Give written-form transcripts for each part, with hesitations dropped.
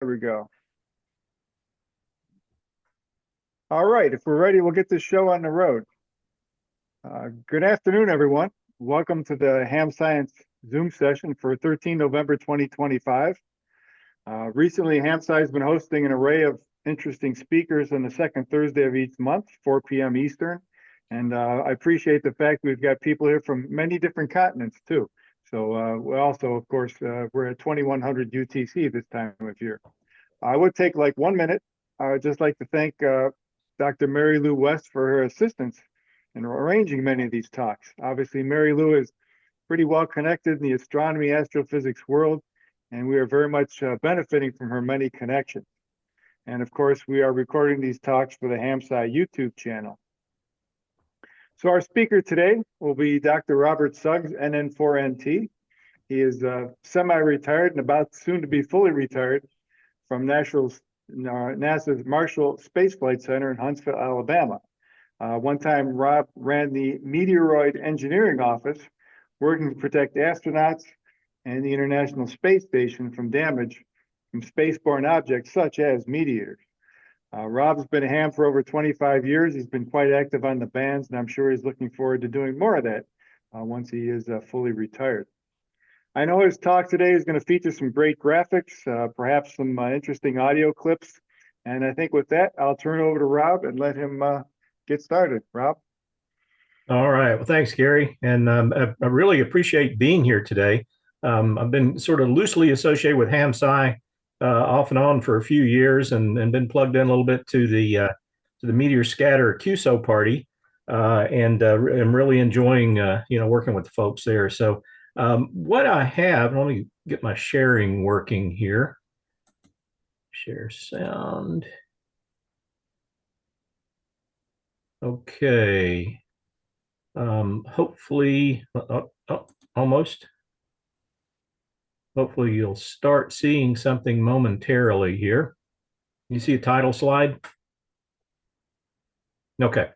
There we go. All right, if we're ready, we'll get this show on the road. Good afternoon, everyone. Welcome to the HamSCIence Zoom session for 13 November 2025. Recently, HamSCI has been hosting an array of interesting speakers on the second Thursday of each month, 4 p.m. Eastern. And I appreciate the fact we've got people here from many different continents, too. So we also, of course, we're at 2100 UTC this time of year. I would take like 1 minute. I would just like to thank Dr. Mary Lou West for her assistance in arranging many of these talks. Obviously, Mary Lou is pretty well connected in the astronomy astrophysics world, and we are very much benefiting from her many connections. And of course, we are recording these talks for the HamSCI YouTube channel. So our speaker today will be Dr. Robert Suggs, NN4NT. He is semi-retired and about soon to be fully retired from NASA's Marshall Space Flight Center in Huntsville, Alabama. One time, Rob ran the Meteoroid Engineering Office, working to protect astronauts and the International Space Station from damage from spaceborne objects such as meteors. Rob's been a ham for over 25 years. He's been quite active on the bands, and I'm sure he's looking forward to doing more of that once he is fully retired. I know his talk today is going to feature some great graphics, perhaps some interesting audio clips. And I think with that, I'll turn it over to Rob and let him get started. Rob? All right. Well, thanks, Gary. And I really appreciate being here today. I've been sort of loosely associated with HamSCI off and on for a few years, and been plugged in a little bit to the Meteor Scatter QSO Party, and I'm really enjoying working with the folks there. So what I have, let me get my sharing working here. Share sound. Okay. Hopefully, almost. Hopefully you'll start seeing something momentarily here. You see a title slide? Okay.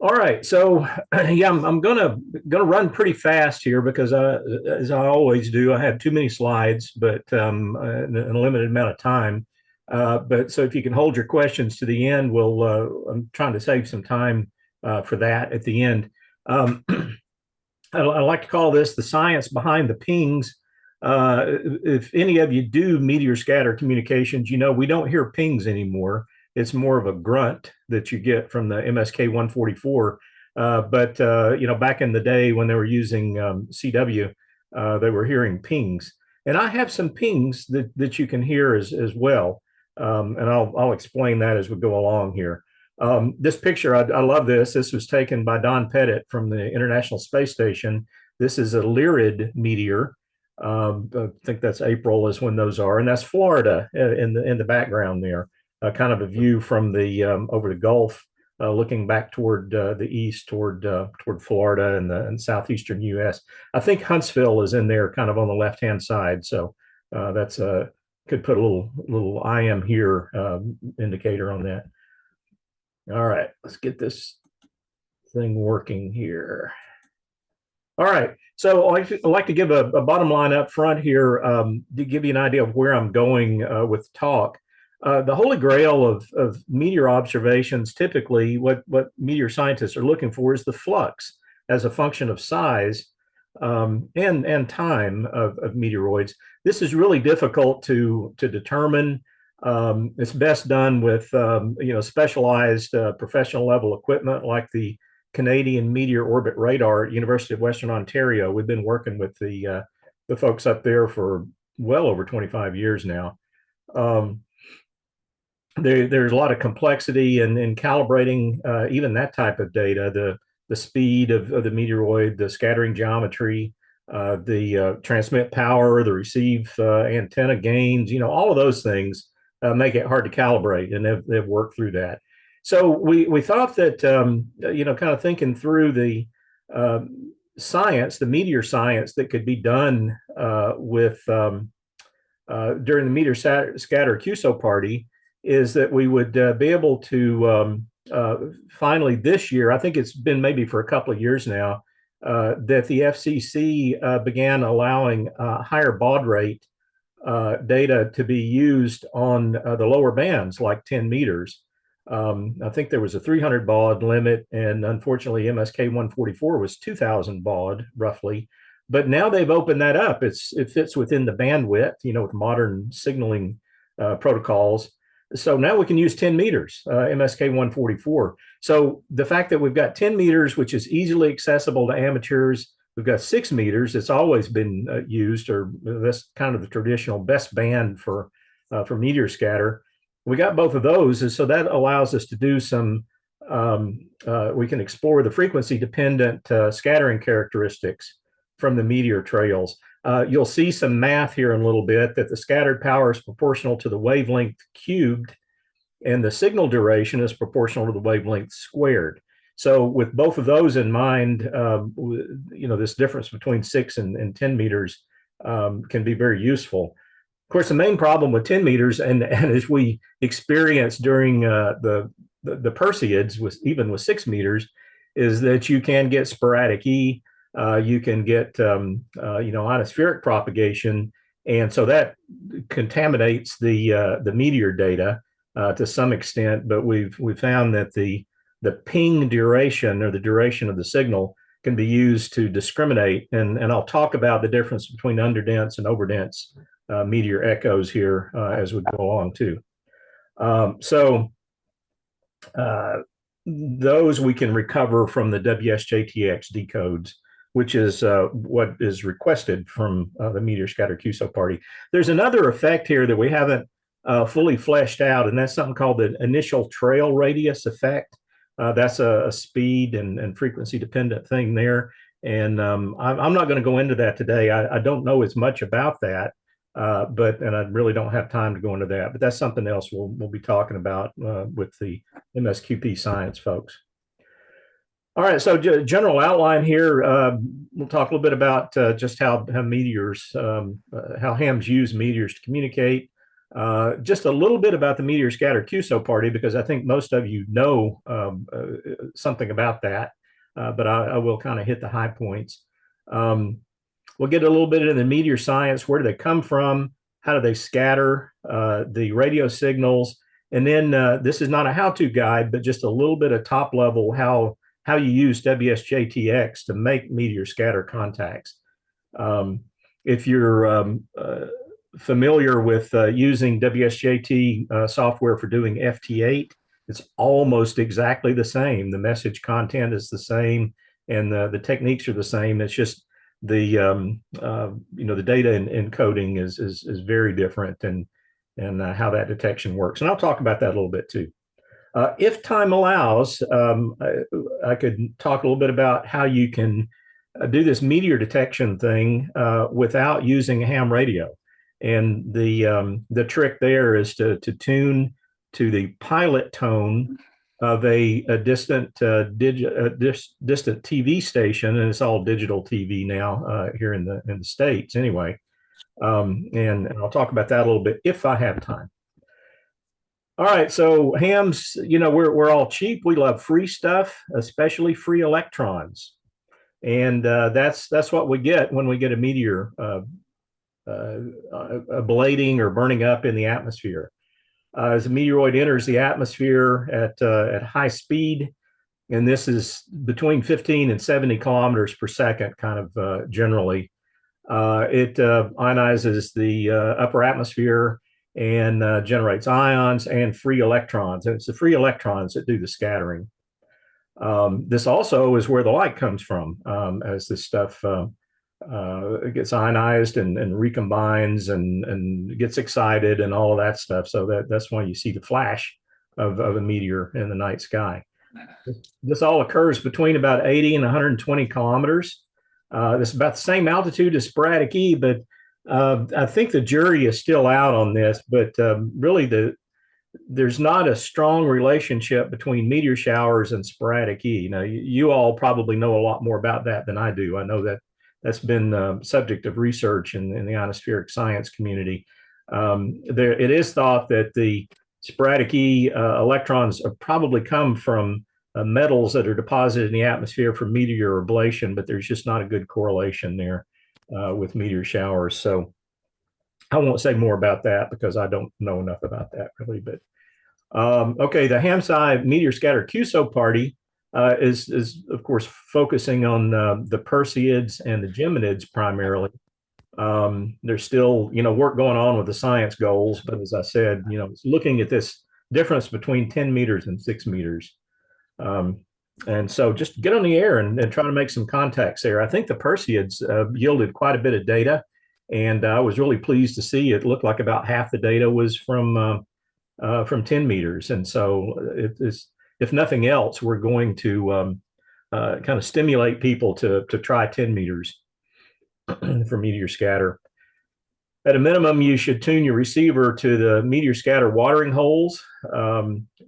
All right. So yeah, I'm gonna run pretty fast here because as I always do, I have too many slides, but in a limited amount of time. But so if you can hold your questions to the end, I'm trying to save some time for that at the end. I like to call this the science behind the pings. If any of you do meteor scatter communications, we don't hear pings anymore. It's more of a grunt that you get from the MSK 144. But back in the day when they were using CW, they were hearing pings. And I have some pings that you can hear as well. And I'll explain that as we go along here. This picture, I love this. This was taken by Don Pettit from the International Space Station. This is a Lyrid meteor. I think that's April is when those are, and that's Florida in the background there. Kind of a view from the over the Gulf, looking back toward the east, toward Florida and southeastern U.S. I think Huntsville is in there, kind of on the left-hand side. So that's could put a little I am here indicator on that. All right, let's get this thing working here. All right, so I'd like to give a bottom line up front here to give you an idea of where I'm going with the talk. The holy grail of meteor observations, typically what meteor scientists are looking for is the flux as a function of size and time of meteoroids. This is really difficult to determine. It's best done with specialized professional level equipment like the Canadian Meteor Orbit Radar at University of Western Ontario. We've been working with the folks up there for well over 25 years now. There's a lot of complexity in calibrating even that type of data, the speed of the meteoroid, the scattering geometry, the transmit power, the receive antenna gains, all of those things make it hard to calibrate, and they've worked through that. So we thought that, kind of thinking through the science, the meteor science that could be done with during the Meteor Scatter QSO Party is that we would be able to finally this year, I think it's been maybe for a couple of years now, that the FCC began allowing higher baud rate data to be used on the lower bands, like 10 meters. I think there was a 300 baud limit, and unfortunately, MSK 144 was 2,000 baud roughly. But now they've opened that up. It fits within the bandwidth, with modern signaling protocols. So now we can use 10 meters, MSK 144. So the fact that we've got 10 meters, which is easily accessible to amateurs, we've got 6 meters. It's always been used, or that's kind of the traditional best band for meteor scatter. We got both of those, and so that allows us to do some. We can explore the frequency-dependent scattering characteristics from the meteor trails. You'll see some math here in a little bit that the scattered power is proportional to the wavelength cubed, and the signal duration is proportional to the wavelength squared. So with both of those in mind, this difference between 6 and 10 meters can be very useful. Of course, the main problem with 10 meters, and as we experienced during the Perseids, even with 6 meters, is that you can get sporadic E, you can get ionospheric propagation, and so that contaminates the meteor data to some extent. But we've found that the ping duration, or the duration of the signal, can be used to discriminate, and I'll talk about the difference between underdense and overdense meteor echoes here as we go along too. Those we can recover from the WSJTX decodes, which is what is requested from the Meteor Scatter QSO Party. There's another effect here that we haven't fully fleshed out, and that's something called the initial trail radius effect. That's a speed and frequency dependent thing there. And I'm not going to go into that today. I don't know as much about that, and I really don't have time to go into that. But that's something else we'll be talking about with the MSQP science folks. All right, so general outline here. We'll talk a little bit about just how meteors, how hams use meteors to communicate. Just a little bit about the Meteor Scatter QSO Party, because I think most of you know something about that, but I will kind of hit the high points. We'll get a little bit into the meteor science. Where do they come from? How do they scatter? The radio signals. And then this is not a how-to guide, but just a little bit of top level how you use WSJTX to make meteor scatter contacts. If you're familiar with using WSJT software for doing FT8, it's almost exactly the same. The message content is the same, and the techniques are the same. It's just the data encoding is very different, and how that detection works. And I'll talk about that a little bit too. If time allows, I could talk a little bit about how you can do this meteor detection thing without using a ham radio. And the trick there is to tune to the pilot tone of a distant distant TV station, and it's all digital TV now here in the States anyway. And I'll talk about that a little bit if I have time. All right, so hams, we're all cheap. We love free stuff, especially free electrons, and that's what we get when we get a meteor ablating or burning up in the atmosphere. As a meteoroid enters the atmosphere at high speed, and this is between 15 and 70 kilometers per second, kind of generally, it ionizes the upper atmosphere and generates ions and free electrons. And it's the free electrons that do the scattering. This also is where the light comes from, as this stuff gets ionized and recombines and gets excited and all of that stuff. So that's why you see the flash of a meteor in the night sky. This all occurs between about 80 and 120 kilometers. This is about the same altitude as sporadic E, but I think the jury is still out on this. But really, there's not a strong relationship between meteor showers and sporadic E. Now, you all probably know a lot more about that than I do. I know that's been subject of research in the ionospheric science community. It is thought that the sporadic E electrons probably come from metals that are deposited in the atmosphere from meteor ablation, but there's just not a good correlation there with meteor showers. So I won't say more about that because I don't know enough about that really. But okay, the HamSCI Meteor Scatter QSO Party is of course focusing on the Perseids and the Geminids primarily. There's still, work going on with the science goals, but as I said, it's looking at this difference between 10 meters and 6 meters. And so just get on the air and try to make some contacts there. I think the Perseids yielded quite a bit of data, and I was really pleased to see it looked like about half the data was from 10 meters. And so it is, if nothing else, we're going to kind of stimulate people to try 10 meters for meteor scatter. At a minimum, you should tune your receiver to the meteor scatter watering holes.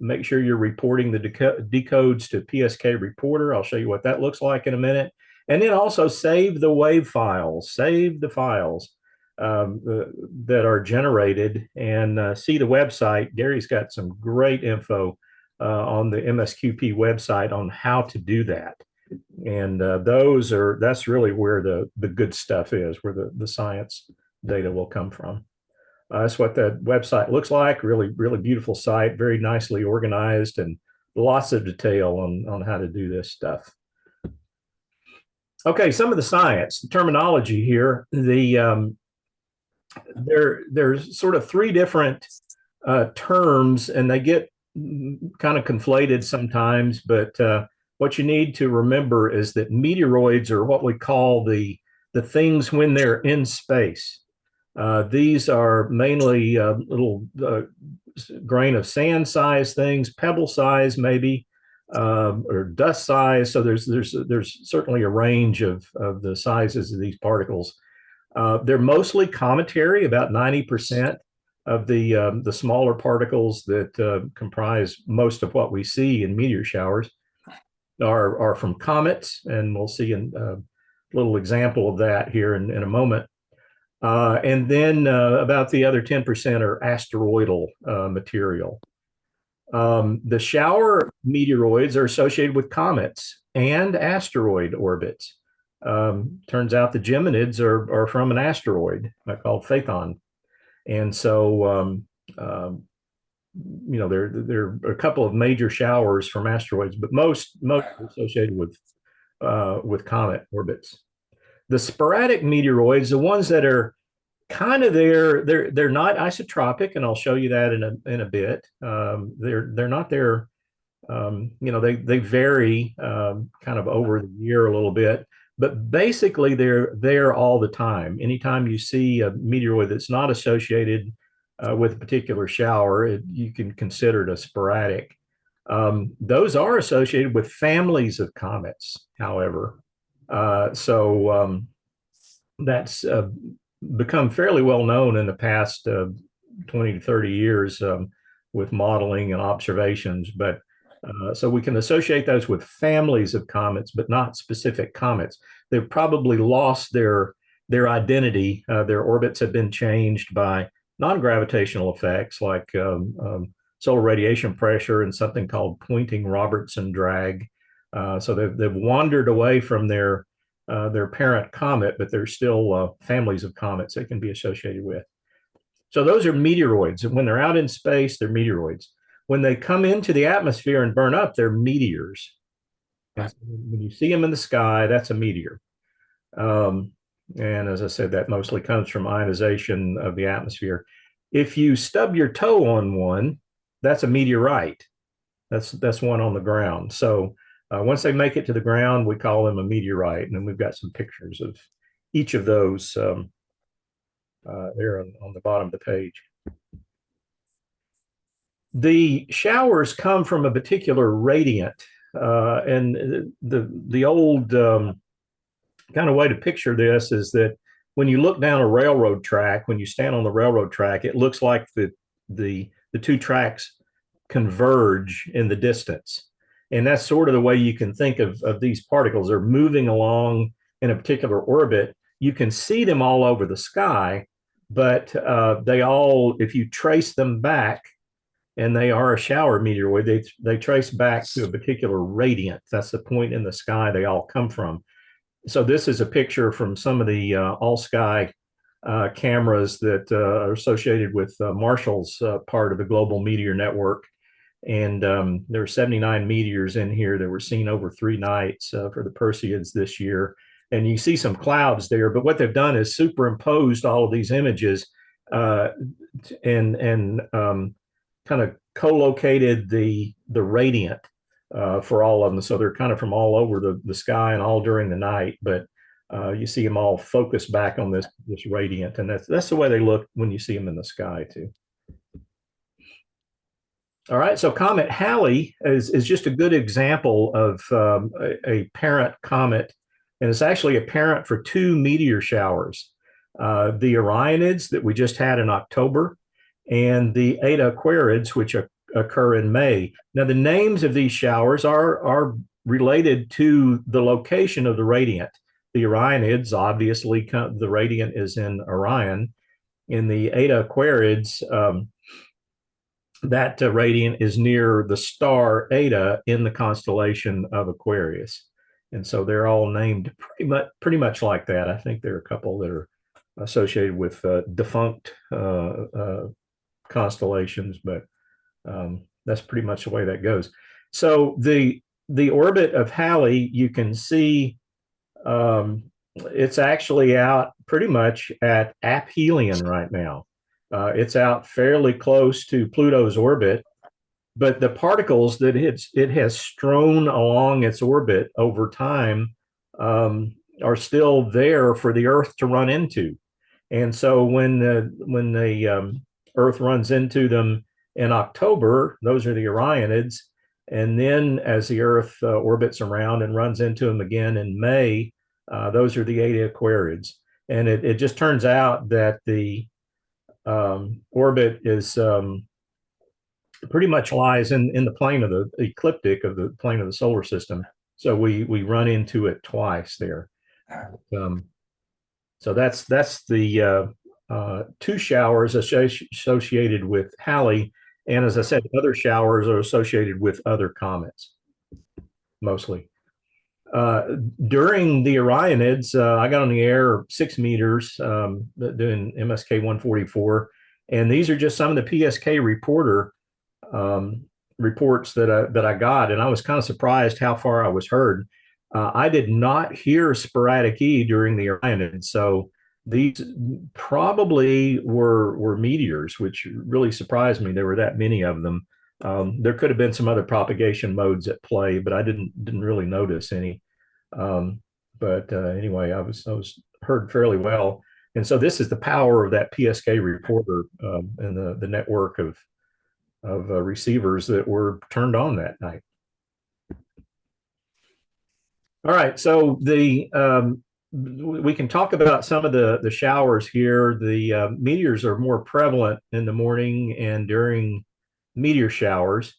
Make sure you're reporting the decodes to PSK reporter. I'll show you what that looks like in a minute. And then also save the wave files, save the files that are generated, and see the website. Gary's got some great info on the MSQP website on how to do that. And that's really where the good stuff is, where the science data will come from. That's what that website looks like. Really, really beautiful site, very nicely organized, and lots of detail on how to do this stuff. Okay, some of the science, the terminology here. There's sort of three different terms, and they get kind of conflated sometimes, but what you need to remember is that meteoroids are what we call the things when they're in space. These are mainly little grain of sand size things, pebble size maybe, or dust size. So there's certainly a range of the sizes of these particles. They're mostly cometary. About 90% of the smaller particles that comprise most of what we see in meteor showers are from comets, and we'll see a little example of that here in a moment. And then about the other 10% are asteroidal material. The shower meteoroids are associated with comets and asteroid orbits. Turns out the Geminids are from an asteroid called Phaethon. And so, there are a couple of major showers from asteroids, but most are associated with comet orbits. The sporadic meteoroids, the ones that are kind of there, they're not isotropic, and I'll show you that in a bit. They're not there. They vary kind of over the year a little bit, but basically they're there all the time. Anytime you see a meteoroid that's not associated with a particular shower, you can consider it a sporadic. Those are associated with families of comets, however. So that's become fairly well known in the past 20 to 30 years with modeling and observations. But so we can associate those with families of comets, but not specific comets. They've probably lost their identity. Their orbits have been changed by non-gravitational effects like solar radiation pressure and something called Poynting Robertson drag. So they've wandered away from their parent comet, but there's still families of comets they can be associated with. So those are meteoroids. And when they're out in space, they're meteoroids. When they come into the atmosphere and burn up, they're meteors. Right. When you see them in the sky, that's a meteor. And as I said, that mostly comes from ionization of the atmosphere. If you stub your toe on one, that's a meteorite. That's one on the ground. So once they make it to the ground, we call them a meteorite. And then we've got some pictures of each of those there on the bottom of the page. The showers come from a particular radiant. And the old kind of way to picture this is that when you look down a railroad track, when you stand on the railroad track, it looks like the two tracks converge in the distance. And that's sort of the way you can think of these particles. They're moving along in a particular orbit. You can see them all over the sky, but they all, if you trace them back, and they are a shower meteoroid, they trace back to a particular radiant. That's the point in the sky they all come from. So this is a picture from some of the all-sky cameras that are associated with Marshall's part of the global meteor network. And there were 79 meteors in here that were seen over 3 nights for the Perseids this year. And you see some clouds there, but what they've done is superimposed all of these images and kind of co-located the radiant for all of them. So they're kind of from all over the sky and all during the night, but you see them all focused back on this radiant, and that's the way they look when you see them in the sky too. All right, so Comet Halley is just a good example of a parent comet, and it's actually a parent for 2 meteor showers. The Orionids that we just had in October, and the Eta Aquarids, which occur in May. Now, the names of these showers are related to the location of the radiant. The Orionids, obviously, the radiant is in Orion. In the Eta Aquarids, that radiant is near the star Eta in the constellation of Aquarius. And so they're all named pretty much like that. I think there are a couple that are associated with defunct constellations, but that's pretty much the way that goes. So the orbit of Halley, you can see it's actually out pretty much at aphelion right now. It's out fairly close to Pluto's orbit, but the particles that it has strewn along its orbit over time are still there for the Earth to run into. And so when the Earth runs into them in October, those are the Orionids. And then as the Earth orbits around and runs into them again in May, those are the Eta Aquarids. And it just turns out that the orbit is pretty much lies in the plane of the ecliptic of the plane of the solar system. So we run into it twice there. So that's the 2 showers associated with Halley. And as I said, other showers are associated with other comets, mostly. During the Orionids, I got on the air 6 meters doing MSK 144. And these are just some of the PSK reporter reports that I got. And I was kind of surprised how far I was heard. I did not hear sporadic E during the Orionids. So these probably were meteors, which really surprised me. There were that many of them. There could have been some other propagation modes at play, but I didn't really notice any. But anyway, I was heard fairly well. And so this is the power of that PSK reporter and the network of receivers that were turned on that night. All right, so we can talk about some of the showers here. The meteors are more prevalent in the morning and during meteor showers.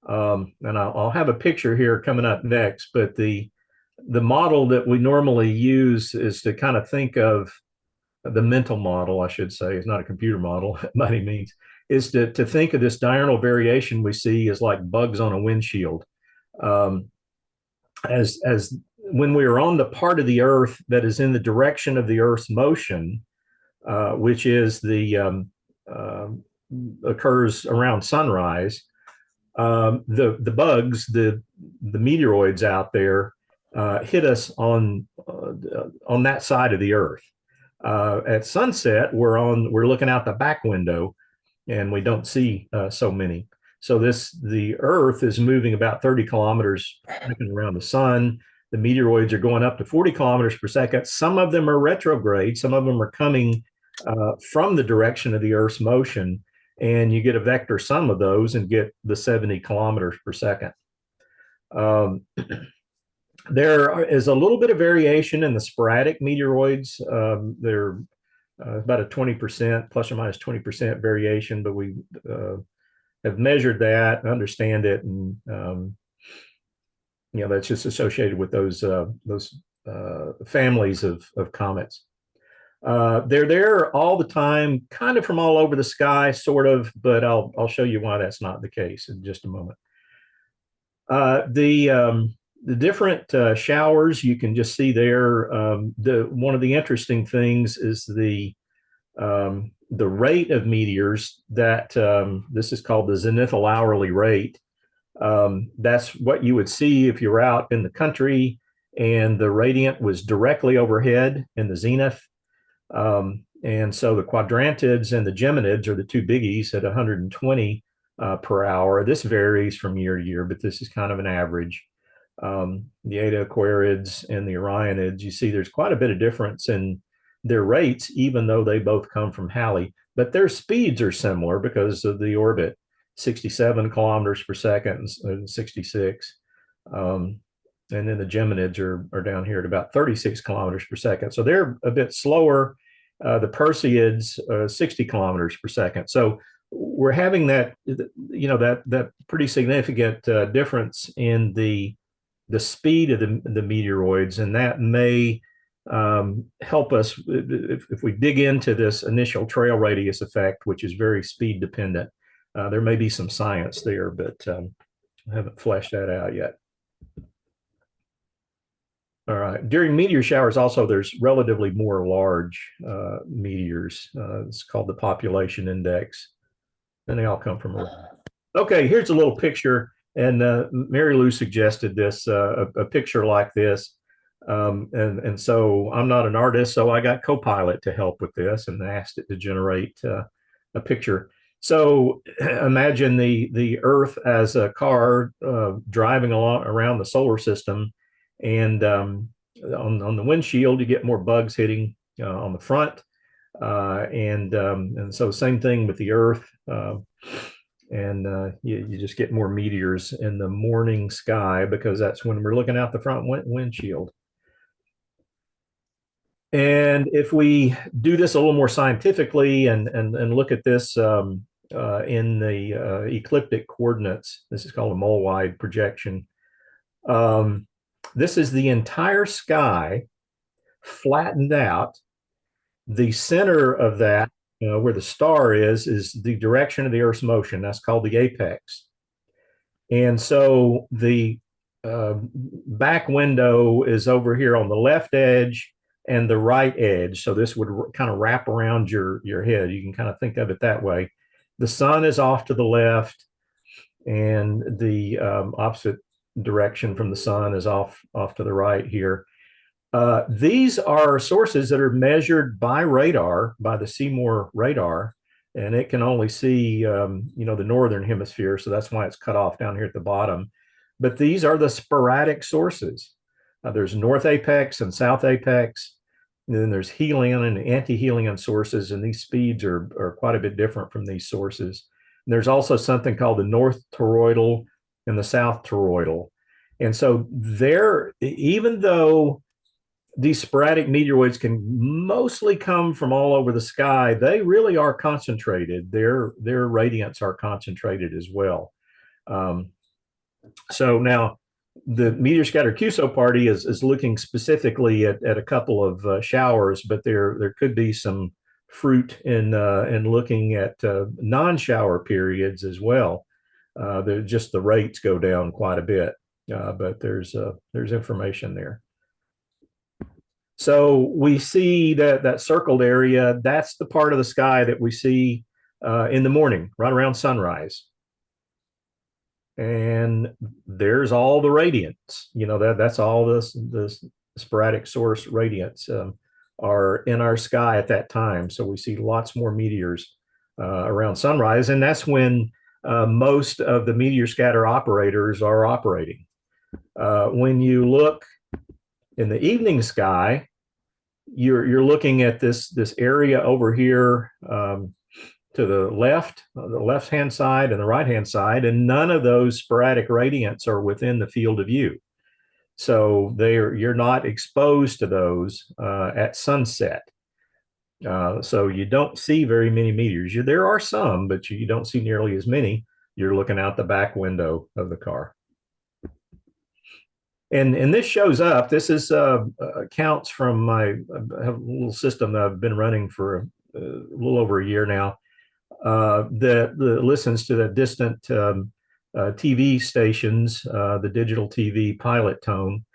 And I'll have a picture here coming up next, but the model that we normally use is to kind of think of the mental model, I should say. It's not a computer model by any means, is to think of this diurnal variation we see as like bugs on a windshield. As when we are on the part of the Earth that is in the direction of the Earth's motion, which is occurs around sunrise, the bugs, the meteoroids out there, hit us on that side of the Earth. At sunset, we're looking out the back window, and we don't see so many. So the Earth is moving about 30 kilometers per second around the sun. The meteoroids are going up to 40 kilometers per second. Some of them are retrograde. Some of them are coming from the direction of the Earth's motion, and you get a vector sum of those and get the 70 kilometers per second. There is a little bit of variation in the sporadic meteoroids. They're about a 20%, plus or minus 20% variation, but we have measured that, understand it, and that's just associated with those families of comets. They're there all the time, kind of from all over the sky, sort of, but I'll show you why that's not the case in just a moment. The different showers you can just see there. One of the interesting things is the the rate of meteors that this is called the zenithal hourly rate. That's what you would see if you're out in the country and the radiant was directly overhead in the zenith. And so the quadrantids and the geminids are the two biggies at 120 per hour. This varies from year to year, but this is kind of an average. The Eta Aquarids and the Orionids, you see there's quite a bit of difference in their rates, even though they both come from Halley, but their speeds are similar because of the orbit, 67 kilometers per second and 66. And then the Geminids are down here at about 36 kilometers per second. So they're a bit slower. The Perseids, 60 kilometers per second. So we're having that, that pretty significant difference in the speed of the meteoroids, and that may help us if we dig into this initial trail radius effect, which is very speed dependent. There may be some science there, but I haven't fleshed that out yet. All right. During meteor showers, also, there's relatively more large meteors. It's called the population index, and they all come from Earth. Okay, here's a little picture, and Mary Lou suggested this, a picture like this. And so I'm not an artist, so I got Copilot to help with this and asked it to generate a picture. So imagine the Earth as a car driving along around the solar system, and on the windshield you get more bugs hitting on the front, and so same thing with the Earth, and you just get more meteors in the morning sky because that's when we're looking out the front windshield. And if we do this a little more scientifically and look at this in the ecliptic coordinates, this is called a mole-wide projection. This is the entire sky flattened out. The center of that, where the star is the direction of the Earth's motion. That's called the apex. And so the back window is over here on the left edge and the right edge. So this would kind of wrap around your head. You can kind of think of it that way. The sun is off to the left, and the opposite direction from the sun is off to the right here. These are sources that are measured by radar, by the Seymour radar, and it can only see the northern hemisphere, so that's why it's cut off down here at the bottom. But these are the sporadic sources. There's north apex and south apex, and then there's helion and anti-helion sources, and these speeds are quite a bit different from these sources. And there's also something called the north toroidal and the south toroidal. And so there, even though these sporadic meteoroids can mostly come from all over the sky, they really are concentrated. Their radiants are concentrated as well. So now the Meteor Scatter QSO Party is looking specifically at a couple of showers, but there could be some fruit in looking at non-shower periods as well. Just the rates go down quite a bit, but there's information there. So we see that circled area. That's the part of the sky that we see in the morning, right around sunrise. And there's all the radiants. That's all the sporadic source radiants are in our sky at that time. So we see lots more meteors around sunrise, and that's when most of the meteor scatter operators are operating. When you look in the evening sky, you're looking at this area over here to the left-hand side and the right-hand side, and none of those sporadic radiants are within the field of view. So you're not exposed to those at sunset. So you don't see very many meteors. There are some, but you don't see nearly as many. You're looking out the back window of the car. And this shows up. This is counts from I have a little system that I've been running for a little over a year now that listens to the distant TV stations, the digital TV pilot tone.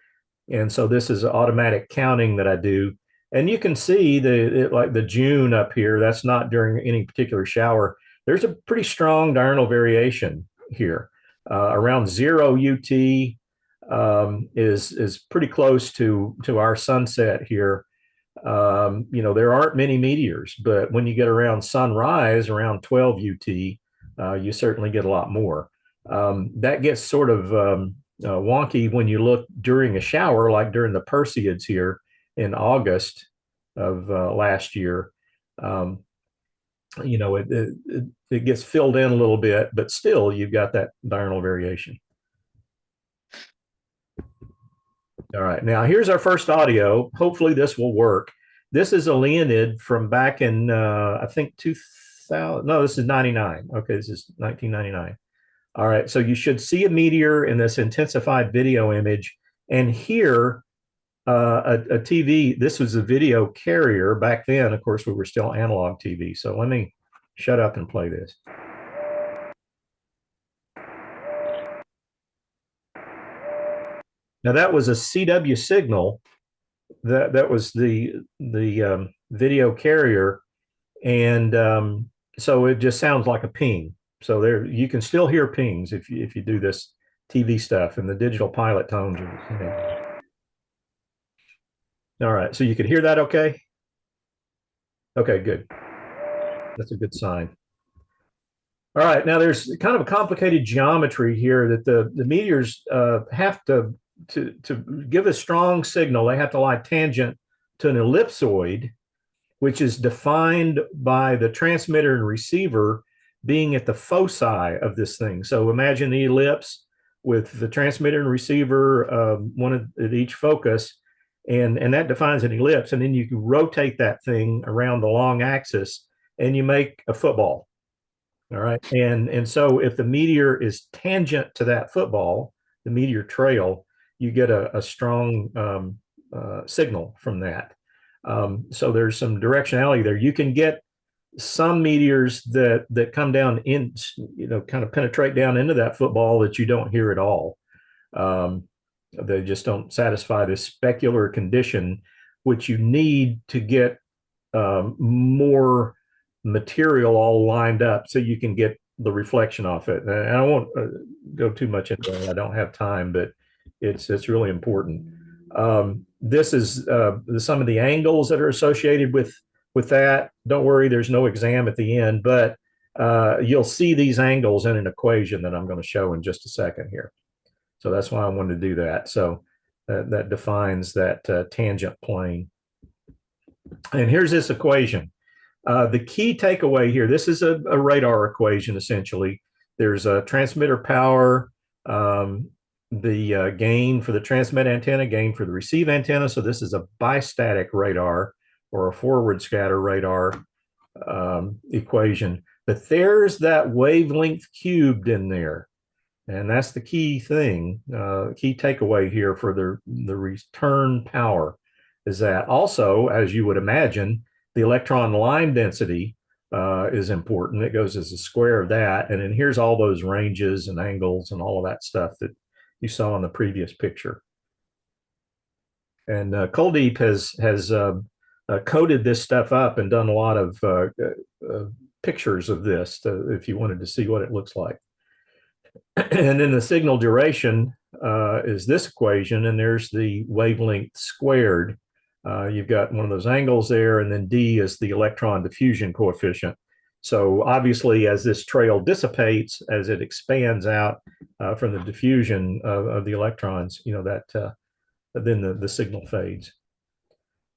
And so this is automatic counting that I do. And you can see like the June up here. That's not during any particular shower. There's a pretty strong diurnal variation here. Around 0 UT is pretty close to our sunset here. There aren't many meteors, but when you get around sunrise, around 12 UT, you certainly get a lot more. That gets sort of wonky when you look during a shower, like during the Perseids here in August of last year. It gets filled in a little bit, but still you've got that diurnal variation. All right, now here's our first audio. Hopefully this will work. This is a Leonid from back in, I think 2000, no, this is 99. Okay, this is 1999. All right, so you should see a meteor in this intensified video image and hear a TV. This was a video carrier. Back then, of course, we were still analog TV. So let me shut up and play this. Now that was a CW signal. That was the video carrier, and so it just sounds like a ping. So there, you can still hear pings if you do this TV stuff, and the digital pilot tones are. All right, so you can hear that okay? Okay, good. That's a good sign. All right, now there's kind of a complicated geometry here that the meteors have to give a strong signal. They have to lie tangent to an ellipsoid, which is defined by the transmitter and receiver being at the foci of this thing. So imagine the ellipse with the transmitter and receiver, one at each focus, and that defines an ellipse. And then you can rotate that thing around the long axis, and you make a football. All right, and so if the meteor is tangent to that football, the meteor trail, you get a strong signal from that. So there's some directionality there. You can get some meteors that come down in, kind of penetrate down into that football that you don't hear at all. They just don't satisfy this specular condition, which you need to get more material all lined up so you can get the reflection off it. And I won't go too much into it. I don't have time, but it's really important. This is some of the angles that are associated with that. Don't worry, there's no exam at the end, but you'll see these angles in an equation that I'm going to show in just a second here. So that's why I wanted to do that. So that defines that tangent plane. And here's this equation. The key takeaway here, this is a radar equation, essentially. There's a transmitter power, the gain for the transmit antenna, gain for the receive antenna. So this is a bistatic radar or a forward scatter radar equation. But there's that wavelength cubed in there. And that's the key thing, key takeaway here for the return power is that also, as you would imagine, the electron line density is important. It goes as a square of that. And then here's all those ranges and angles and all of that stuff that you saw in the previous picture. And Kuldeep has coded this stuff up and done a lot of pictures of this if you wanted to see what it looks like. And then the signal duration is this equation, and there's the wavelength squared. You've got one of those angles there, and then D is the electron diffusion coefficient. So obviously, as this trail dissipates, as it expands out from the diffusion of the electrons, then the signal fades.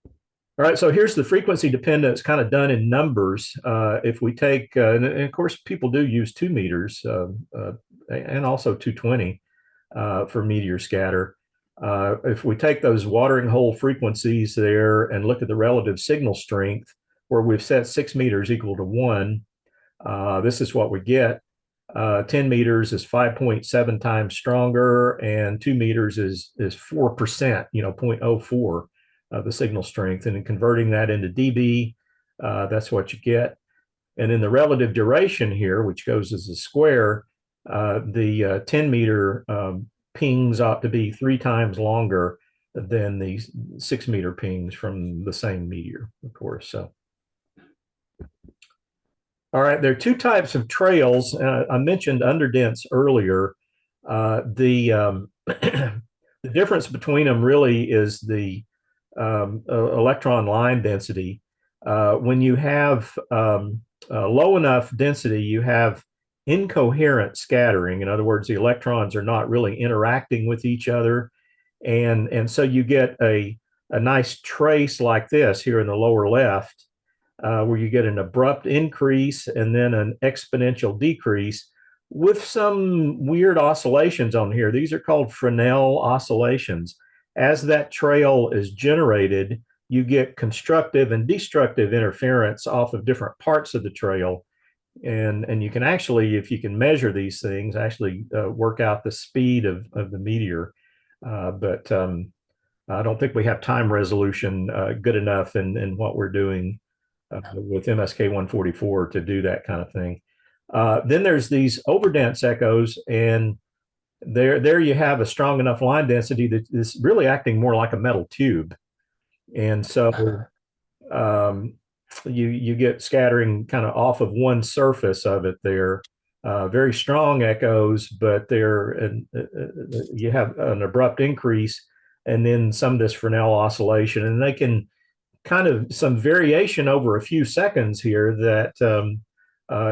All right, so here's the frequency dependence kind of done in numbers. If we take, and of course, people do use 2 meters and also 220 for meteor scatter. If we take those watering hole frequencies there and look at the relative signal strength, where we've set 6 meters equal to 1, this is what we get. 10 meters is 5.7 times stronger, and 2 meters is 4%, 0.04 of the signal strength. And in converting that into dB, that's what you get. And in the relative duration here, which goes as a square, the 10 meter pings ought to be 3 times longer than the 6-meter pings from the same meteor, of course. So, all right, there are two types of trails. I mentioned underdense earlier. The the difference between them really is the electron line density. When you have low enough density, you have incoherent scattering. In other words, the electrons are not really interacting with each other. And so you get a nice trace like this here in the lower left, where you get an abrupt increase and then an exponential decrease with some weird oscillations on here. These are called Fresnel oscillations. As that trail is generated, you get constructive and destructive interference off of different parts of the trail. And you can actually, if you can measure these things, actually work out the speed of the meteor. But I don't think we have time resolution good enough in what we're doing with MSK 144 to do that kind of thing. Then there's these overdense echoes, and there you have a strong enough line density that is really acting more like a metal tube. And so you get scattering kind of off of one surface of it there. Very strong echoes, but you have an abrupt increase and then some of this Fresnel oscillation, and they can kind of some variation over a few seconds here that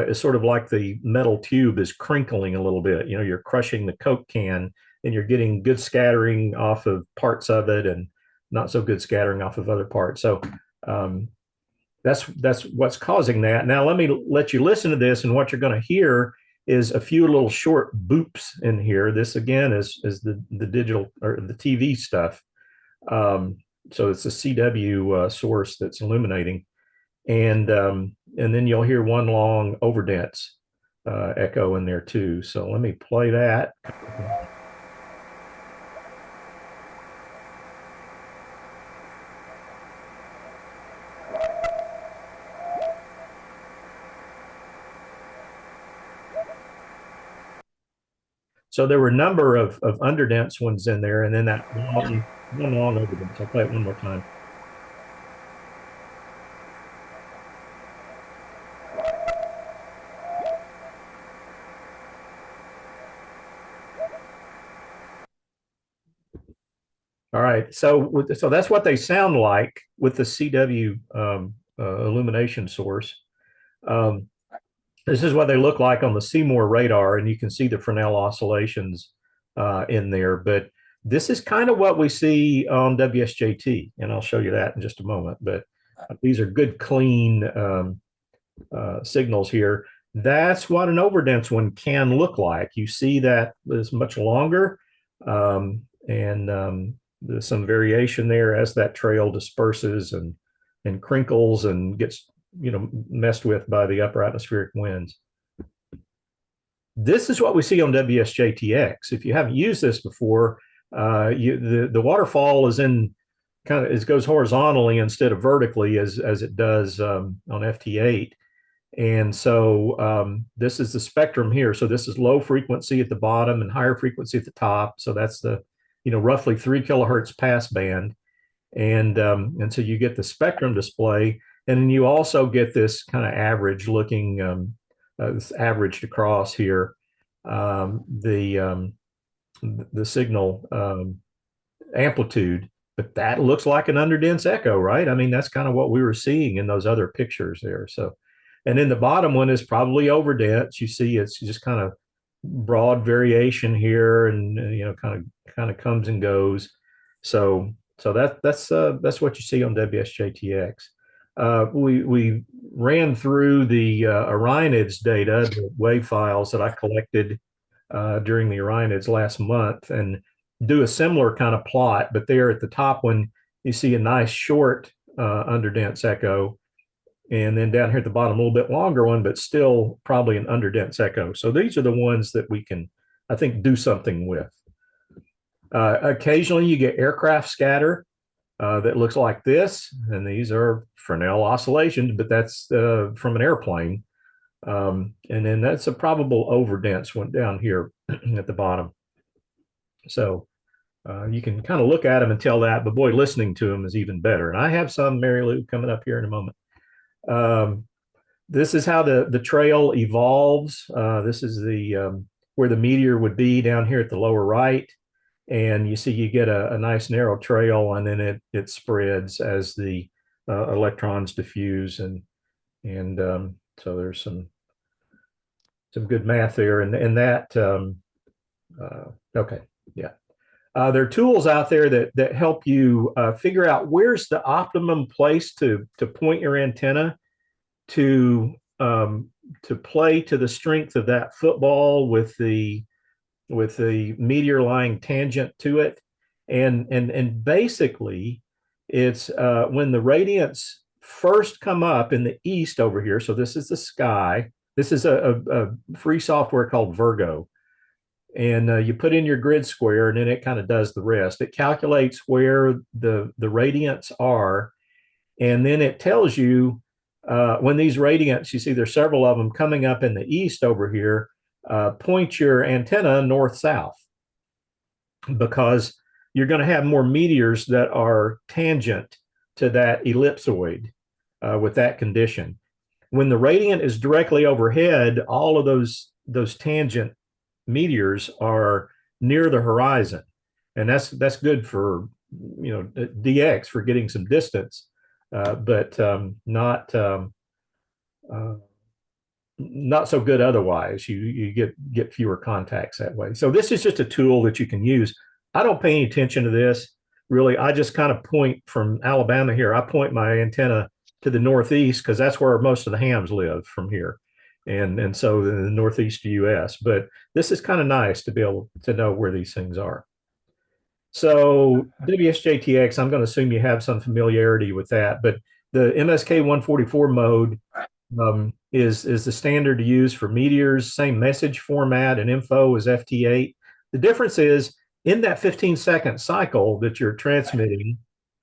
is sort of like the metal tube is crinkling a little bit. You know, you're crushing the Coke can and you're getting good scattering off of parts of it and not so good scattering off of other parts. So that's what's causing that. Now let me let you listen to this, and what you're going to hear is a few little short boops in here. This again is the digital or the TV stuff. So it's a CW source that's illuminating, and then you'll hear one long overdense echo in there too. So let me play that. So there were a number of underdense ones in there, and then that one long overdense. I'll play it one more time. All right, so that's what they sound like with the CW illumination source. This is what they look like on the Seymour radar, and you can see the Fresnel oscillations in there. But this is kind of what we see on WSJT, and I'll show you that in just a moment. But these are good, clean signals here. That's what an overdense one can look like. You see that is much longer, and there's some variation there as that trail disperses and crinkles and gets messed with by the upper atmospheric winds. This is what we see on WSJTX. If you haven't used this before, the waterfall is in it goes horizontally instead of vertically as it does on FT8. And so this is the spectrum here. So this is low frequency at the bottom and higher frequency at the top. So that's the roughly 3 kilohertz passband, and so you get the spectrum display. And then you also get this kind of average looking, this averaged across here, the signal amplitude. But that looks like an underdense echo, right? I mean, that's kind of what we were seeing in those other pictures there. So, and then the bottom one is probably overdense. You see, it's just kind of broad variation here, and kind of comes and goes. So that's what you see on WSJTX. We ran through the Orionids data, the wave files that I collected during the Orionids last month, and do a similar kind of plot. But there at the top one, you see a nice short underdense echo, and then down here at the bottom, a little bit longer one, but still probably an underdense echo. So these are the ones that we can, I think, do something with. Occasionally, you get aircraft scatter that looks like this, and these are Fresnel oscillations, but that's from an airplane. And then that's a probable overdense one down here at the bottom. So You can kind of look at them and tell that, but boy, listening to them is even better. And I have some, Mary Lou, coming up here in a moment. This is how the trail evolves. This is the where the meteor would be down here at the lower right. And you see you get a nice narrow trail, and then it spreads as the electrons diffuse. And so there's some good math there. And that, okay, yeah. There are tools out there that help you figure out where's the optimum place to point your antenna to play to the strength of that football with the meteor lying tangent to it, and basically it's when the radiants first come up in the east over here. So this is the sky. This is a free software called Virgo. And you put in your grid square, and then it kind of does the rest. It calculates where the radiants are, and then it tells you when these radiants, you see there's several of them coming up in the east over here, point your antenna north-south, because you're going to have more meteors that are tangent to that ellipsoid with that condition. When the radiant is directly overhead, all of those tangent meteors are near the horizon, and that's good for DX for getting some distance, but not so good otherwise. You get fewer contacts that way. So this is just a tool that you can use. I don't pay any attention to this really. I just kind of point from Alabama here. I point my antenna to the northeast because that's where most of the hams live from here. And so in the northeast US, but this is kind of nice to be able to know where these things are. So WSJTX, I'm going to assume you have some familiarity with that, but the MSK 144 mode is the standard to use for meteors, same message format and info as FT8. The difference is in that 15-second cycle that you're transmitting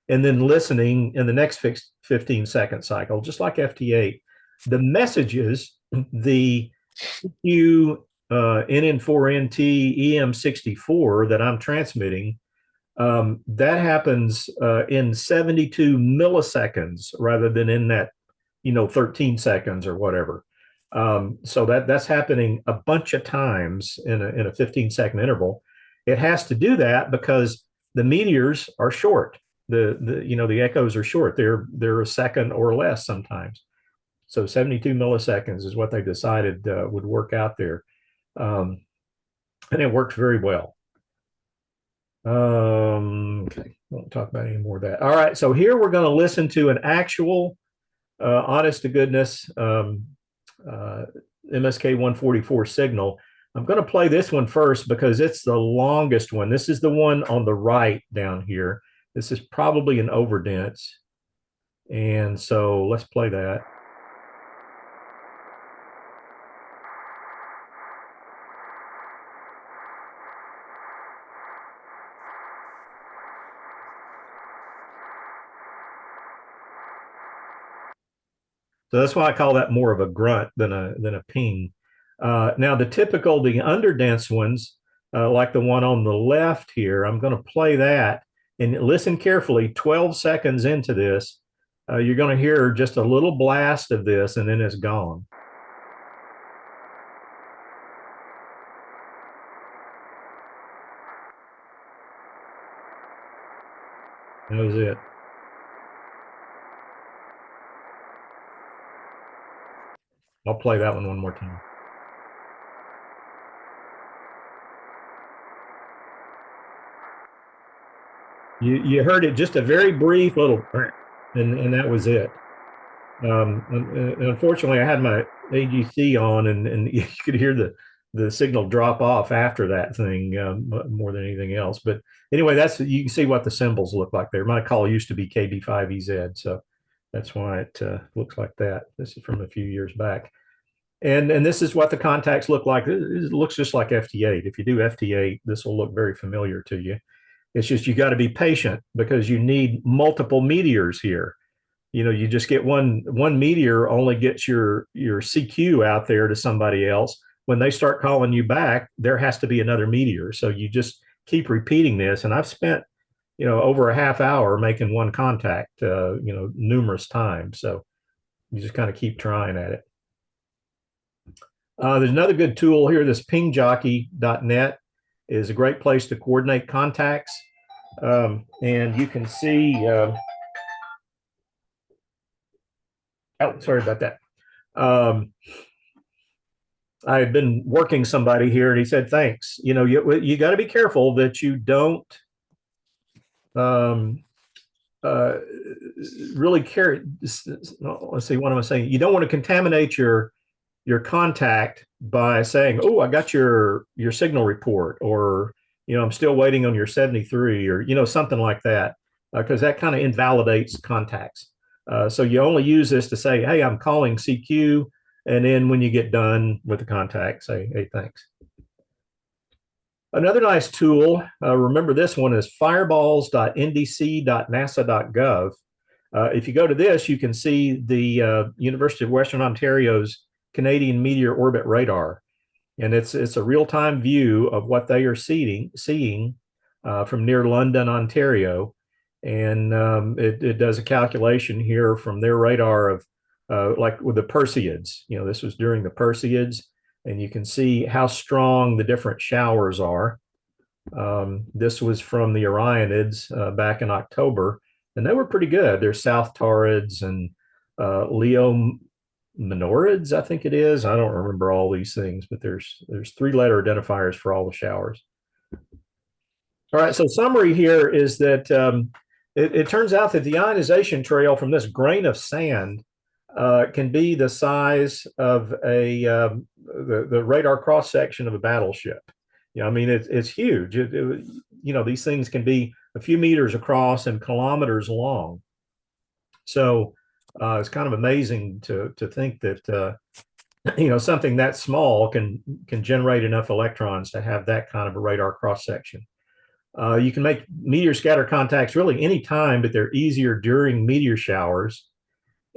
and then listening in the next 15-second cycle, just like FT8, the messages, the NN4NT EM64 that I'm transmitting, that happens in 72 milliseconds rather than in that 13 seconds or whatever. So that's happening a bunch of times in a 15-second interval. It has to do that because the meteors are short. The echoes are short. They're a second or less sometimes. So 72 milliseconds is what they decided would work out there. And it works very well. Okay, won't talk about any more of that. All right, so here we're going to listen to an actual, honest to goodness, MSK 144 signal. I'm going to play this one first because it's the longest one. This is the one on the right down here. This is probably an overdense. And so let's play that. So that's why I call that more of a grunt than a ping. Now the underdense ones, like the one on the left here, I'm going to play that and listen carefully. 12 seconds into this, you're going to hear just a little blast of this, and then it's gone. That was it. I'll play that one more time. You heard it, just a very brief little, and that was it. Unfortunately, I had my AGC on, and you could hear the signal drop off after that thing more than anything else. But anyway, you can see what the symbols look like there. My call used to be KB5EZ, so that's why it looks like that. This is from a few years back. And this is what the contacts look like. It looks just like FT8. If you do FT8, this will look very familiar to you. It's just you got to be patient because you need multiple meteors here. You just get one meteor only gets your CQ out there to somebody else. When they start calling you back, there has to be another meteor. So you keep repeating this, and I've spent over a half hour making one contact, numerous times. So you just kind of keep trying at it. There's another good tool here. This pingjockey.net is a great place to coordinate contacts. And you can see, sorry about that. I had been working somebody here and he said, thanks. You got to be careful that you don't really carry, let's see, what am I saying? You don't want to contaminate your contact by saying, oh, I got your signal report, or, I'm still waiting on your 73, or, something like that, because that kind of invalidates contacts. So you only use this to say, hey, I'm calling CQ. And then when you get done with the contact, say, hey, thanks. Another nice tool, remember this one, is fireballs.ndc.nasa.gov. If you go to this, you can see the University of Western Ontario's Canadian Meteor Orbit Radar. And it's a real-time view of what they are seeing from near London, Ontario. And it does a calculation here from their radar of like with the Perseids. This was during the Perseids, and you can see how strong the different showers are. This was from the Orionids back in October, and they were pretty good. There's South Taurids and Leo Minorids, I think it is. I don't remember all these things, but there's 3-letter identifiers for all the showers. All right, so summary here is that it turns out that the ionization trail from this grain of sand can be the size of the radar cross section of a battleship. It's huge. These things can be a few meters across and kilometers long. So it's kind of amazing to think that something that small can generate enough electrons to have that kind of a radar cross section. You can make meteor scatter contacts really any time, but they're easier during meteor showers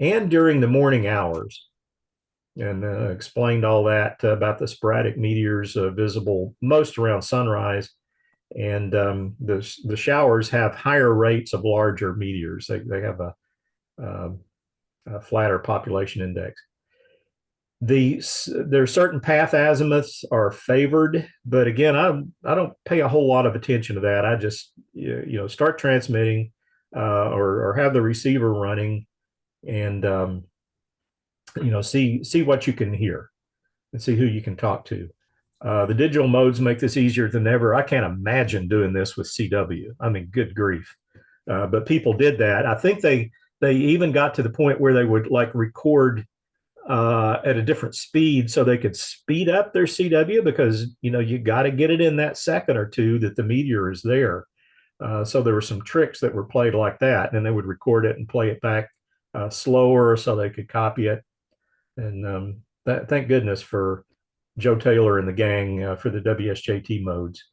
and during the morning hours. And explained all that about the sporadic meteors visible most around sunrise. And the showers have higher rates of larger meteors. They have a flatter population index. There are certain path azimuths are favored, but again, I don't pay a whole lot of attention to that. I just start transmitting or have the receiver running, and see what you can hear and see who you can talk to. The digital modes make this easier than ever. I can't imagine doing this with CW. I mean, good grief. But people did that. I think they even got to the point where they would like record at a different speed so they could speed up their CW, because you got to get it in that second or two that the meteor is there. So there were some tricks that were played like that, and they would record it and play it back slower so they could copy it. And thank goodness for Joe Taylor and the gang for the WSJT modes.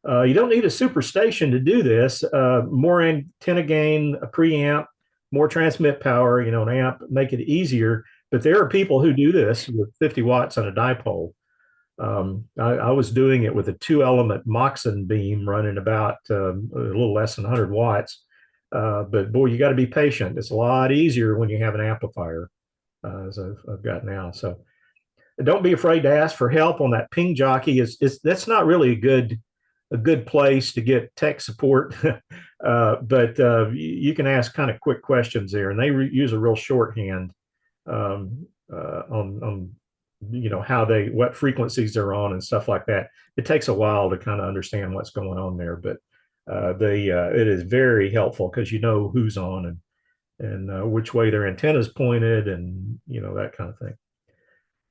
You don't need a superstation to do this. More antenna gain, a preamp, more transmit power, an amp, make it easier. But there are people who do this with 50 watts on a dipole. I was doing it with a 2-element Moxon beam running about a little less than 100 watts. But boy, you got to be patient. It's a lot easier when you have an amplifier, as I've got now. So don't be afraid to ask for help on that ping jockey. That's not really a good place to get tech support, but you can ask kind of quick questions there, and they use a real shorthand on what frequencies they're on and stuff like that. It takes a while to kind of understand what's going on there, but it is very helpful because you know who's on and which way their antenna's pointed, and that kind of thing.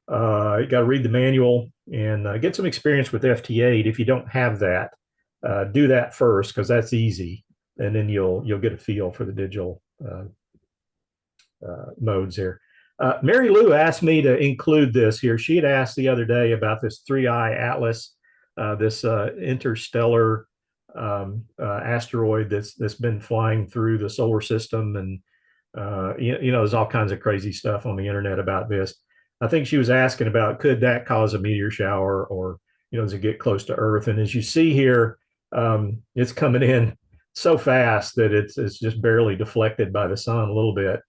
You got to read the manual and get some experience with FT8. If you don't have that, do that first, because that's easy, and then you'll get a feel for the digital modes there. Mary Lou asked me to include this here. She had asked the other day about this 3i Atlas, this interstellar asteroid that's been flying through the solar system, and there's all kinds of crazy stuff on the internet about this. I think she was asking about, could that cause a meteor shower, or does it get close to Earth? And as you see here, It's coming in so fast that it's just barely deflected by the sun a little bit.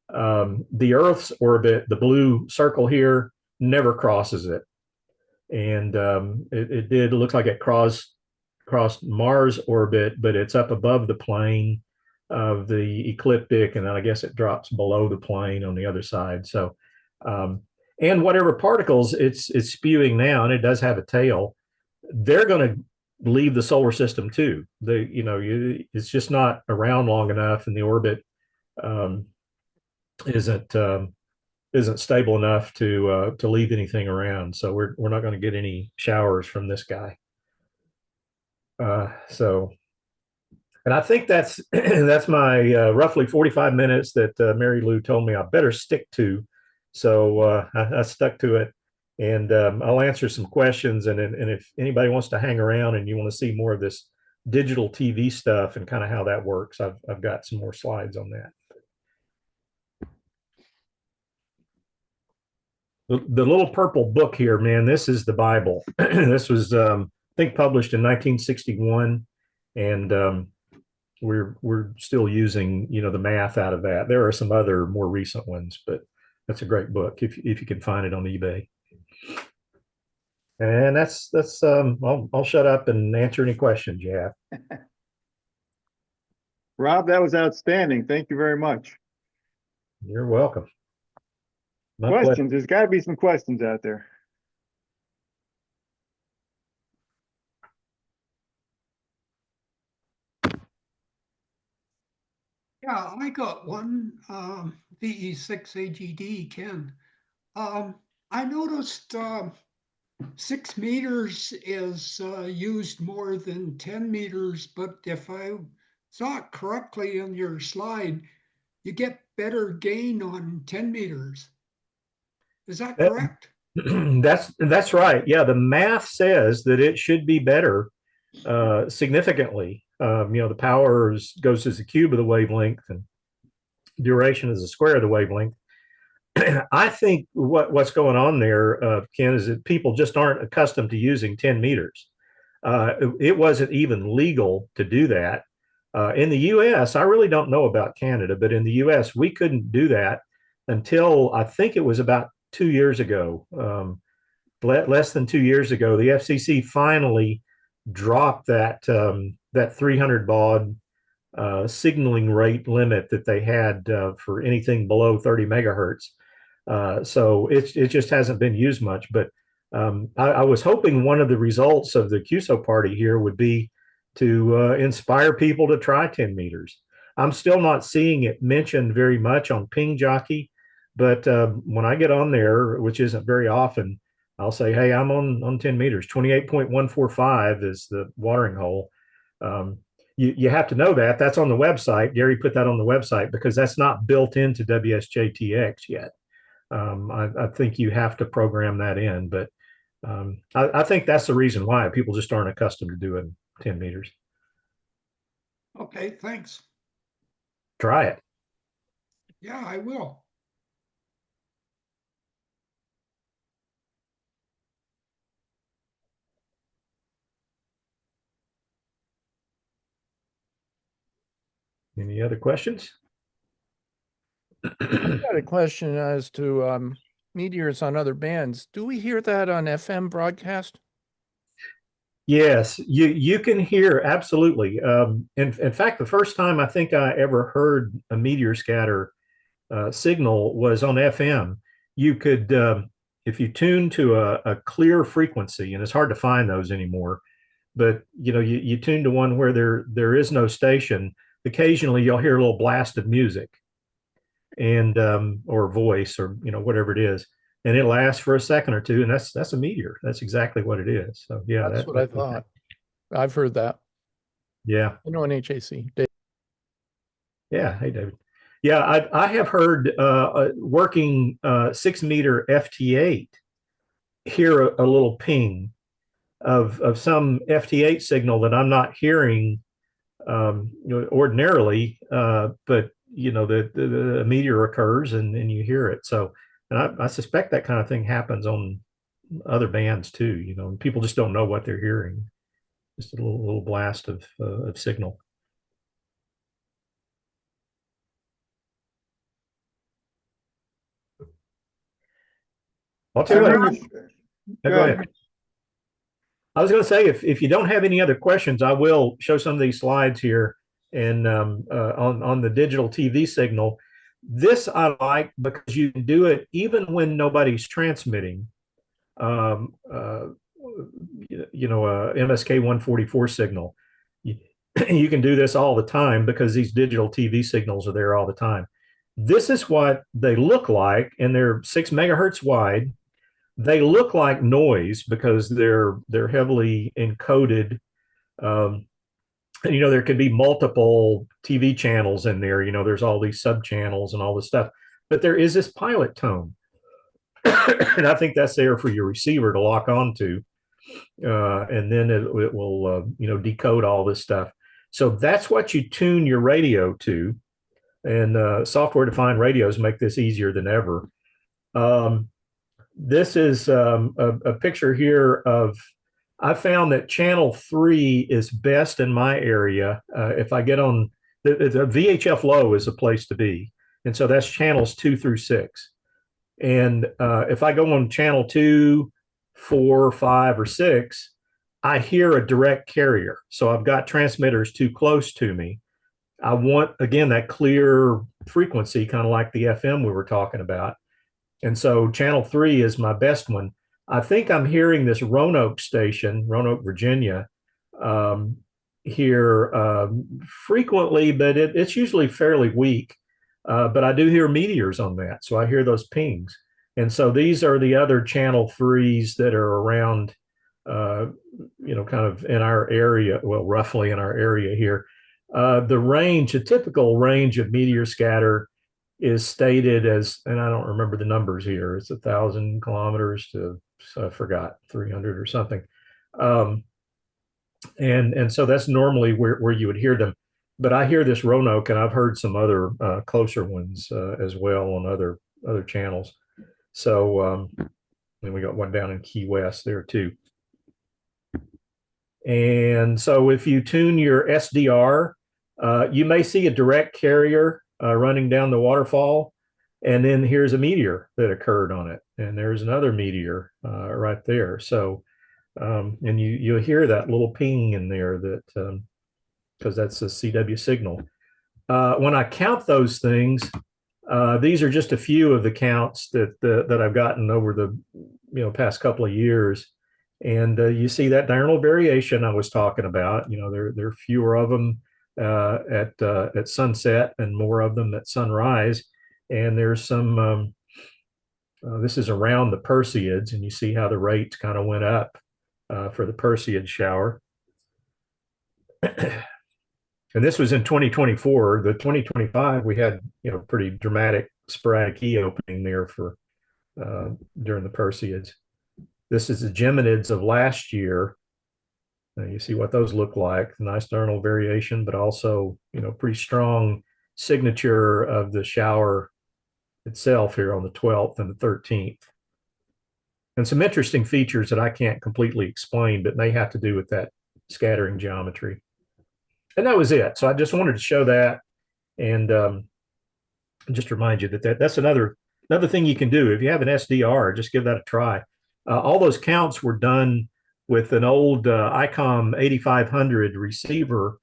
The Earth's orbit, the blue circle here, never crosses it. And it looks like it crossed Mars orbit, but it's up above the plane of the ecliptic, and then I guess it drops below the plane on the other side. So, and whatever particles it's spewing now, and it does have a tail, they're going to leave the solar system too. It's just not around long enough, and the orbit um, isn't isn't stable enough to leave anything around. So we're not going to get any showers from this guy. So, and I think that's that's my roughly 45 minutes that Mary Lou told me I better stick to. So I stuck to it, and I'll answer some questions. And if anybody wants to hang around and you want to see more of this digital TV stuff and kind of how that works, I've got some more slides on that. The little purple book here, man, this is the Bible. This was, I think, published in 1961, and we're still using, the math out of that. There are some other more recent ones, but that's a great book if you can find it on eBay. And that's I'll shut up and answer any questions you have. Rob, that was outstanding. Thank you very much. You're welcome. My Questions? pleasure. There's got to be some questions out there. Yeah, I got one, VE6AGD, Ken. I noticed 6 meters is used more than 10 meters, but if I saw it correctly in your slide, you get better gain on 10 meters. Is that correct? That's right. Yeah, the math says that it should be better significantly. The power goes as the cube of the wavelength, and duration is the square of the wavelength. I think what's going on there, Ken, is that people just aren't accustomed to using 10 meters. It wasn't even legal to do that. In the US, I really don't know about Canada, but in the US, we couldn't do that until I think it was about 2 years ago. Less than 2 years ago, the FCC finally dropped that 300 baud signaling rate limit that they had for anything below 30 megahertz. So it just hasn't been used much. But I was hoping one of the results of the QSO party here would be to inspire people to try 10 meters. I'm still not seeing it mentioned very much on Ping Jockey, but when I get on there, which isn't very often, I'll say, hey, I'm on 10 meters. 28.145 is the watering hole. You have to know that. That's on the website. Gary put that on the website because that's not built into WSJTX yet. I think you have to program that in, but I think that's the reason why people just aren't accustomed to doing 10 meters. Okay, thanks. Try it. Yeah, I will. Any other questions? I've got a question as to meteors on other bands. Do we hear that on FM broadcast? Yes, you can hear, absolutely. In fact, the first time I think I ever heard a meteor scatter signal was on FM. You could, if you tune to a clear frequency, and it's hard to find those anymore, but you tune to one where there is no station. Occasionally, you'll hear a little blast of music, and or voice, or whatever it is, and it lasts for a second or two, and that's a meteor. That's exactly what it is. So yeah, that's what I thought. I've heard that. Yeah, I know an HAC. yeah. Hey, David. Yeah, I have heard working 6 meter FT8 hear a little ping of some FT8 signal that I'm not hearing ordinarily, but the meteor occurs and you hear it. So, and I suspect that kind of thing happens on other bands too. People just don't know what they're hearing. just a little blast of signal. I'll tell you what. Go ahead. I was going to say, if you don't have any other questions, I will show some of these slides here and on the digital TV signal. This I like because you can do it even when nobody's transmitting. MSK 144 signal. You can do this all the time because these digital TV signals are there all the time. This is what they look like, and they're 6 megahertz wide. They look like noise because they're heavily encoded. And, there could be multiple TV channels in there. There's all these sub channels and all this stuff, but there is this pilot tone. And I think that's there for your receiver to lock onto. And then it will, decode all this stuff. So that's what you tune your radio to. And software-defined radios make this easier than ever. This is a picture here of, I found that channel 3 is best in my area. If I get on, the VHF low is a place to be. And so that's channels 2 through 6. And if I go on channel 2, 4, 5, or 6, I hear a direct carrier. So I've got transmitters too close to me. I want, again, that clear frequency, kind of like the FM we were talking about. And so channel 3 is my best one. I think I'm hearing this Roanoke station, Roanoke, Virginia, here frequently, but it's usually fairly weak. But I do hear meteors on that. So I hear those pings. And so these are the other channel 3s that are around, kind of in our area, well, roughly in our area here. The range, a typical range of meteor scatter is stated as, and I don't remember the numbers here, it's 1,000 kilometers to, so I forgot, 300 or something. And so that's normally where you would hear them. But I hear this Roanoke, and I've heard some other closer ones as well on other channels. So and we got one down in Key West there too. And so if you tune your SDR, you may see a direct carrier running down the waterfall, and then here's a meteor that occurred on it, and there's another meteor right there. So and you'll hear that little ping in there that because that's a CW signal. When I count those things, these are just a few of the counts that I've gotten over the past couple of years, and you see that diurnal variation I was talking about. There are fewer of them at sunset and more of them at sunrise, and there's some. This is around the Perseids, and you see how the rates kind of went up for the Perseid shower. And this was in 2024. The 2025, we had pretty dramatic sporadic E opening there for during the Perseids. This is the Geminids of last year. You see what those look like. Nice diurnal variation, but also pretty strong signature of the shower itself here on the 12th and the 13th. And some interesting features that I can't completely explain, but may have to do with that scattering geometry. And that was it. So I just wanted to show that, and just remind you that's another thing you can do. If you have an SDR, just give that a try. All those counts were done with an old ICOM 8500 receiver,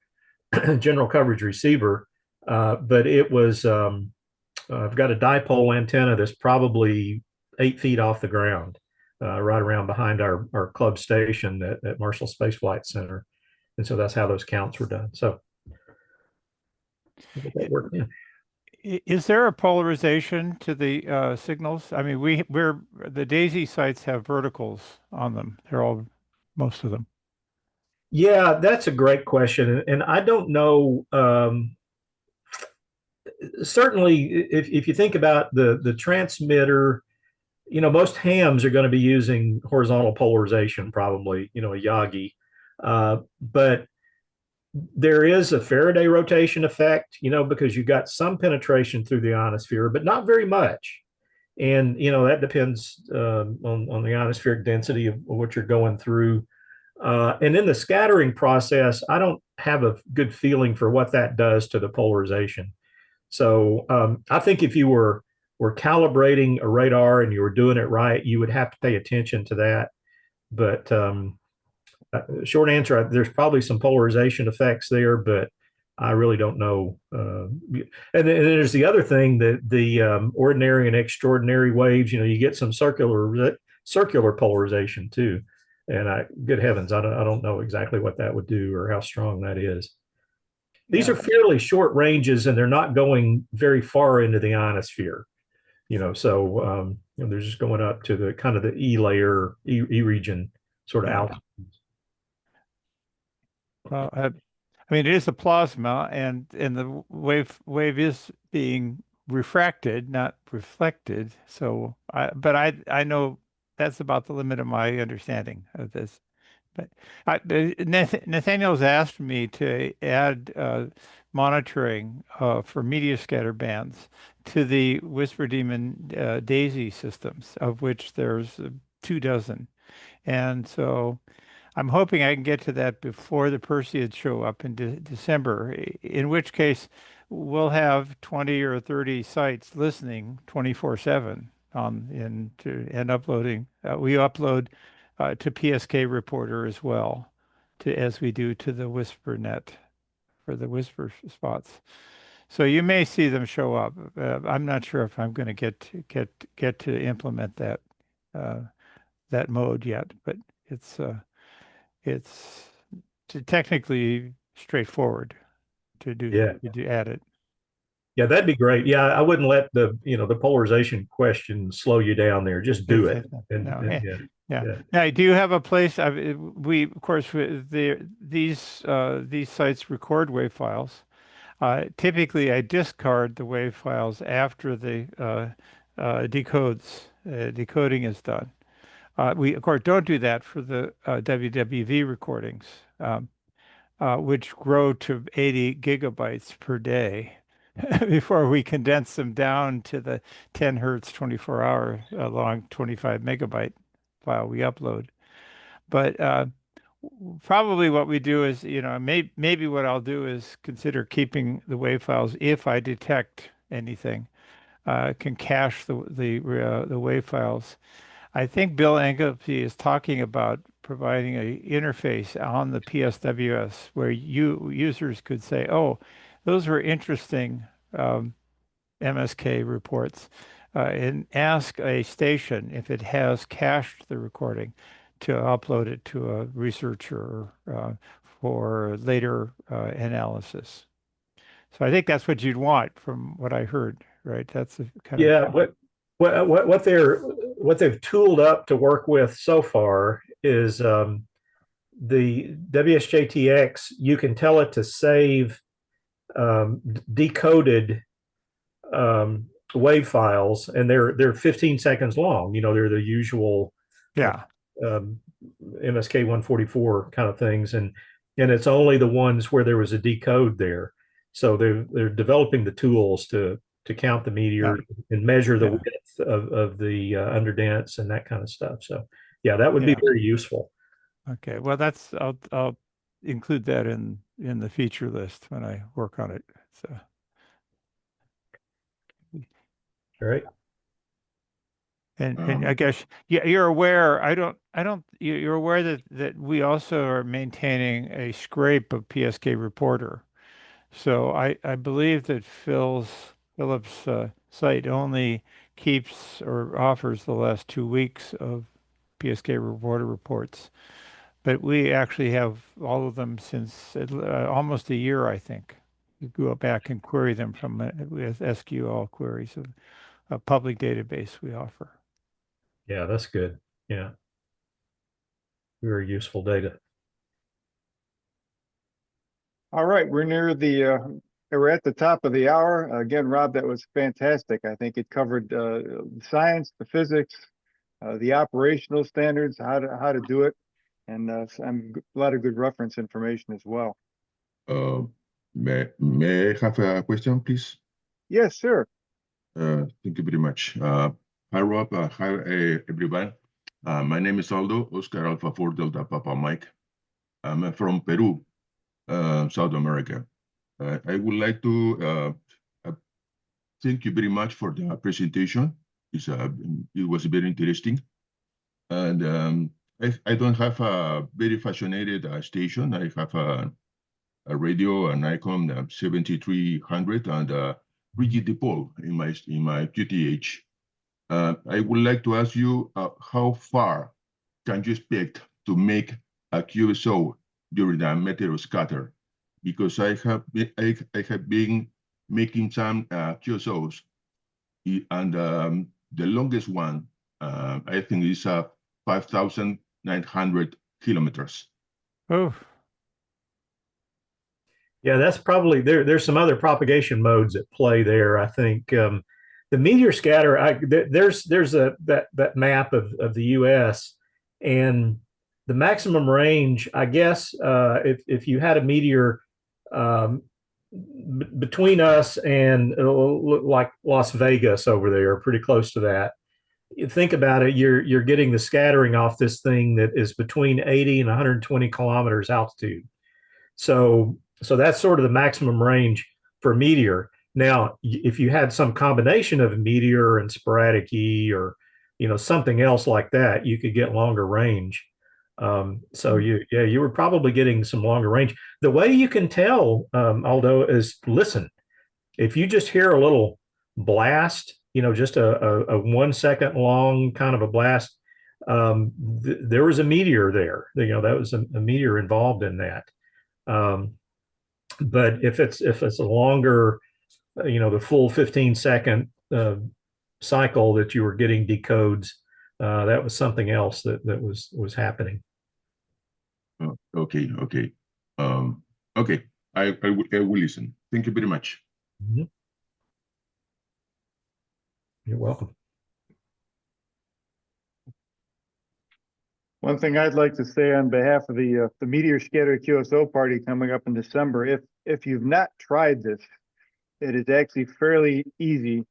general coverage receiver, but it was, I've got a dipole antenna that's probably 8 feet off the ground, right around behind our club station at Marshall Space Flight Center. And so that's how those counts were done. So that worked. Yeah. Is there a polarization to the signals? I mean, we're the DAISY sites have verticals on them. Most of them. Yeah, that's a great question. And I don't know, certainly if you think about the transmitter, most hams are going to be using horizontal polarization, probably, a Yagi. But there is a Faraday rotation effect, because you've got some penetration through the ionosphere, but not very much. And, that depends on the ionospheric density of what you're going through. And in the scattering process, I don't have a good feeling for what that does to the polarization. So I think if you were calibrating a radar and you were doing it right, you would have to pay attention to that. But short answer, there's probably some polarization effects there, but I really don't know. And then there's the other thing that the ordinary and extraordinary waves, you get some circular polarization too. And good heavens, I don't know exactly what that would do or how strong that is. These are fairly short ranges, and they're not going very far into the ionosphere. So they're just going up to the kind of the E layer, E region sort of altitudes. Well, I mean, it is a plasma, and the wave is being refracted, not reflected. So, but I know that's about the limit of my understanding of this. But Nathaniel's asked me to add monitoring for meteor scatter bands to the Whisper Demon Daisy systems, of which there's 24. And so I'm hoping I can get to that before the Perseids show up in December, in which case we'll have 20 or 30 sites listening 24/7 and uploading. We upload to PSK Reporter as well, as we do to the WhisperNet for the Whisper spots. So you may see them show up. I'm not sure if I'm going to get to implement that mode yet, but it's technically straightforward to do to add it. Yeah, that'd be great. Yeah, I wouldn't let the polarization question slow you down there. Just do it. Yeah. Now, do you have a place? We, of course, these sites record wave files. Typically, I discard the wave files after the decoding is done. We, of course, don't do that for the WWV recordings, which grow to 80 gigabytes per day before we condense them down to the 10 hertz, 24-hour long 25 megabyte file we upload. But probably what we do is, maybe what I'll do is consider keeping the wave files if I detect anything, can cache the wave files. I think Bill Engelke is talking about providing an interface on the PSWS where users could say, oh, those were interesting MSK reports, and ask a station if it has cached the recording to upload it to a researcher for later analysis. So I think that's what you'd want from what I heard, right? That's the kind of what they've tooled up to work with so far is the WSJTX. You can tell it to save decoded wave files, and they're 15 seconds long. They're the usual MSK 144 kind of things, and it's only the ones where there was a decode there. So they're developing the tools to count the meteor and measure the width of the underdents and that kind of stuff. So that would be very useful. Okay, well, I'll include that in the feature list when I work on it. So. All right. And I guess you're aware. You're aware that we also are maintaining a scrape of PSK Reporter. So I believe that Philip's site only keeps or offers the last 2 weeks of PSK Reporter reports, but we actually have all of them since almost a year, I think. You go back and query them from with SQL queries of a public database we offer. Yeah, that's good. Yeah. Very useful data. All right, we're we're at the top of the hour. Again, Rob, that was fantastic. I think it covered the science, the physics, the operational standards, how to do it, and a lot of good reference information as well. May I have a question, please? Yes, sir. Thank you very much. Hi, Rob. Hi, everyone. My name is Aldo, Oscar Alpha 4 Delta Papa Mike. I'm from Peru, South America. I would like to thank you very much for the presentation. It was very interesting. And I don't have a very fascinated station. I have a radio, an Icon 7300, and rigid dipole in my QTH. I would like to ask you how far can you expect to make a QSO during the Meteor Scatter? Because I have been making some QSOs, and the longest one I think is 5,900 kilometers. Oh, Yeah, that's probably there's some other propagation modes at play there. I think the meteor scatter. There's that map of the U.S. and the maximum range. I guess if you had a meteor between us and like Las Vegas over there, pretty close to that. You think about it, you're getting the scattering off this thing that is between 80 and 120 kilometers altitude. So that's sort of the maximum range for meteor. Now, if you had some combination of a meteor and sporadic E or something else like that, you could get longer range. So you were probably getting some longer range. The way you can tell, Aldo, is listen. If you just hear a little blast, just a 1 second long kind of a blast, there was a meteor there. That was a meteor involved in that. But if it's a longer, the full 15-second cycle that you were getting decodes, that was something else that was happening. Oh, okay. Okay. I will listen. Thank you very much. Mm-hmm. You're welcome. One thing I'd like to say on behalf of the Meteor Scatter QSO Party coming up in December, if you've not tried this, it is actually fairly easy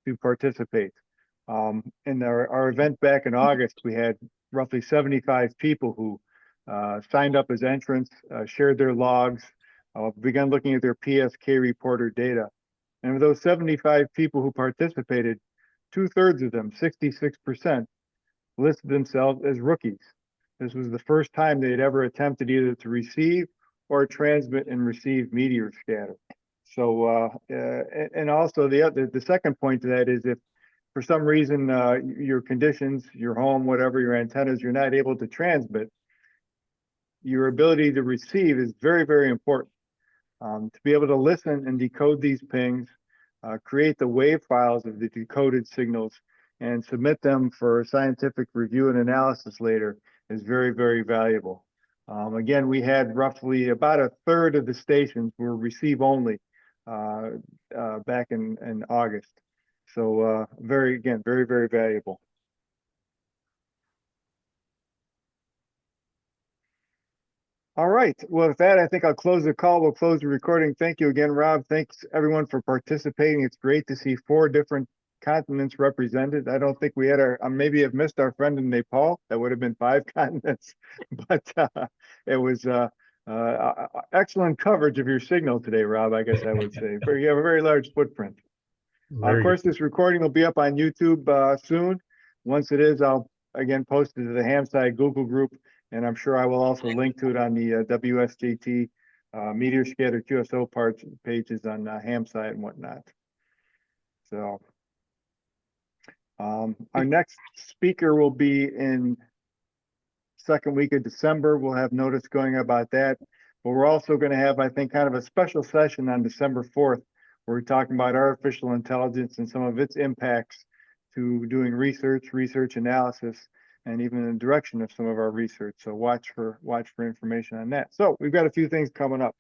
to participate. In our event back in August, we had roughly 75 people who signed up as entrants, shared their logs, began looking at their PSK reporter data. And of those 75 people who participated, 2/3 of them, 66%, listed themselves as rookies. This was the first time they had ever attempted either to receive or transmit and receive meteor scatter. So, and also the second point to that is if for some reason your conditions, your home, whatever, your antennas, you're not able to transmit, your ability to receive is very, very important. To be able to listen and decode these pings, create the wave files of the decoded signals, and submit them for scientific review and analysis later is very, very valuable. Again, we had roughly about 1/3 of the stations were receive only back in August. So very, very valuable. All right. Well, with that, I think I'll close the call. We'll close the recording. Thank you again, Rob. Thanks everyone for participating. It's great to see 4 different continents represented. I don't think we had maybe have missed our friend in Nepal. That would have been 5 continents, but it was excellent coverage of your signal today, Rob, I guess I would say. You have a very large footprint. Of course, this recording will be up on YouTube soon. Once it is, I'll again post it to the HamSCI Google group, and I'm sure I will also link to it on the WSJT Meteor Scatter QSO parts pages on HamSCI and whatnot. So our next speaker will be in second week of December. We'll have notice going about that. But we're also going to have, I think, kind of a special session on December 4th, where we're talking about artificial intelligence and some of its impacts to doing research analysis, and even in the direction of some of our research. So watch for information on that. So we've got a few things coming up.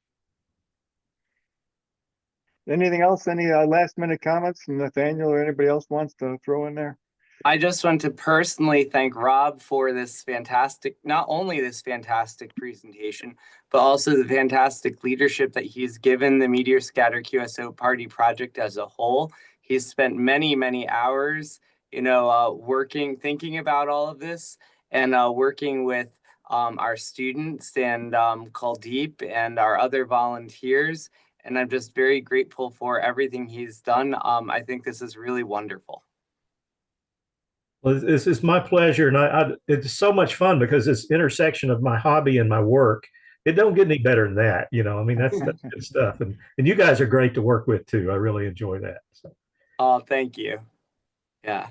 Anything else? Any last minute comments from Nathaniel or anybody else wants to throw in there? I just want to personally thank Rob for this fantastic, not only this fantastic presentation, but also the fantastic leadership that he's given the Meteor Scatter QSO Party project as a whole. He's spent many, many hours, thinking about all of this and working with our students and Kuldeep and our other volunteers. And I'm just very grateful for everything he's done. I think this is really wonderful. Well, it's my pleasure, and it's so much fun because this intersection of my hobby and my work, it don't get any better than that. I mean, that's good stuff, and you guys are great to work with too. I really enjoy that. So. Oh, thank you. Yeah,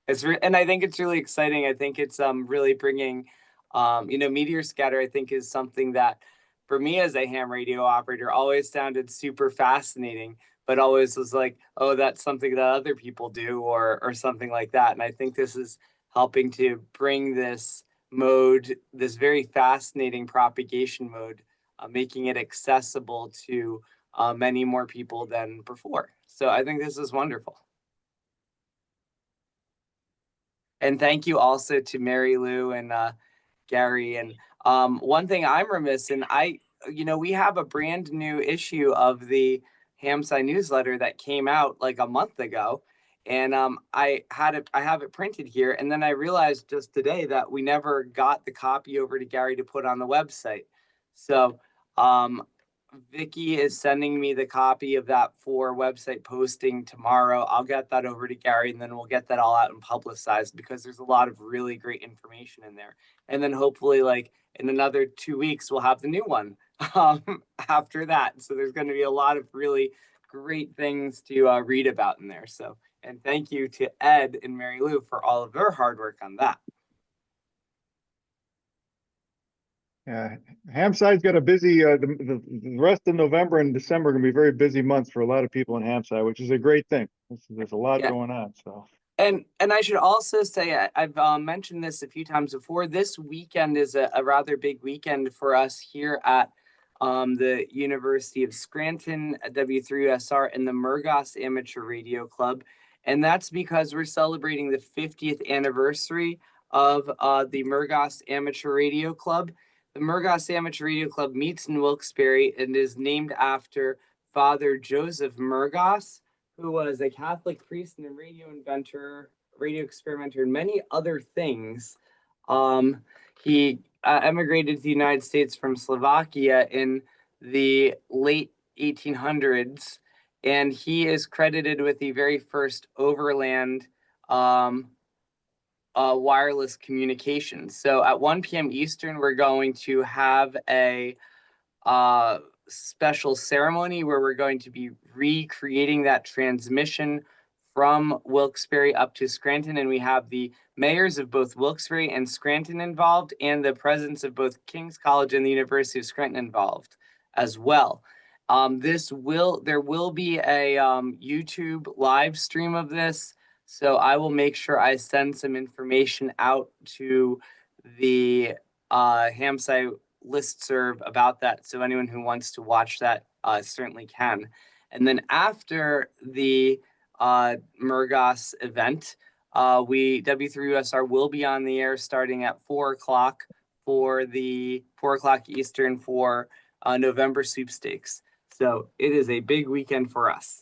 and I think it's really exciting. I think it's really bringing, Meteor Scatter. I think is something that, for me as a ham radio operator, always sounded super fascinating, but always was like, oh, that's something that other people do or something like that. And I think this is helping to bring this mode, this very fascinating propagation mode, making it accessible to many more people than before. So I think this is wonderful. And thank you also to Mary Lou and Gary. And one thing I'm remiss in, we have a brand new issue of the HamSCI newsletter that came out like a month ago, and I have it printed here, and then I realized just today that we never got the copy over to Gary to put on the website. So Vicky is sending me the copy of that for website posting tomorrow. I'll get that over to Gary, and then we'll get that all out and publicized, because there's a lot of really great information in there. And then hopefully, like in another 2 weeks, we'll have the new one after that. So there's going to be a lot of really great things to read about in there. So, and thank you to Ed and Mary Lou for all of their hard work on that. Yeah, HamSCI's got a busy, the rest of November and December are going to be very busy months for a lot of people in HamSCI, which is a great thing. There's a lot going on. So. And I should also say, I've mentioned this a few times before, this weekend is a rather big weekend for us here at the University of Scranton, W3USR, and the Murgas Amateur Radio Club. And that's because we're celebrating the 50th anniversary of the Murgas Amateur Radio Club. The Murgas Amateur Radio Club meets in Wilkes-Barre and is named after Father Joseph Murgas, who was a Catholic priest and a radio inventor, radio experimenter, and many other things. He emigrated to the United States from Slovakia in the late 1800s, and he is credited with the very first overland wireless communications. So at 1 p.m. Eastern, we're going to have a special ceremony where we're going to be recreating that transmission from Wilkes-Barre up to Scranton. And we have the mayors of both Wilkes-Barre and Scranton involved, and the presidents of both King's College and the University of Scranton involved as well. There will be a YouTube live stream of this. So I will make sure I send some information out to the HamSCI listserv about that. So anyone who wants to watch that certainly can. And then after the Murgas event, W3USR will be on the air starting at 4 o'clock for the 4 o'clock Eastern for November sweepstakes. So it is a big weekend for us.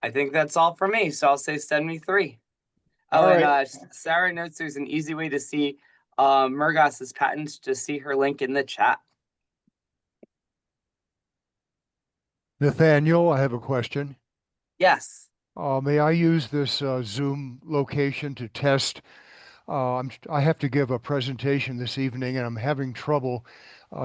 I think that's all for me. So I'll say send me 3. All Oh, right. and Sarah notes there's an easy way to see Murgas's patents. Just see her link in the chat. Nathaniel, I have a question. Yes. May I use this Zoom location to test? I have to give a presentation this evening, and I'm having trouble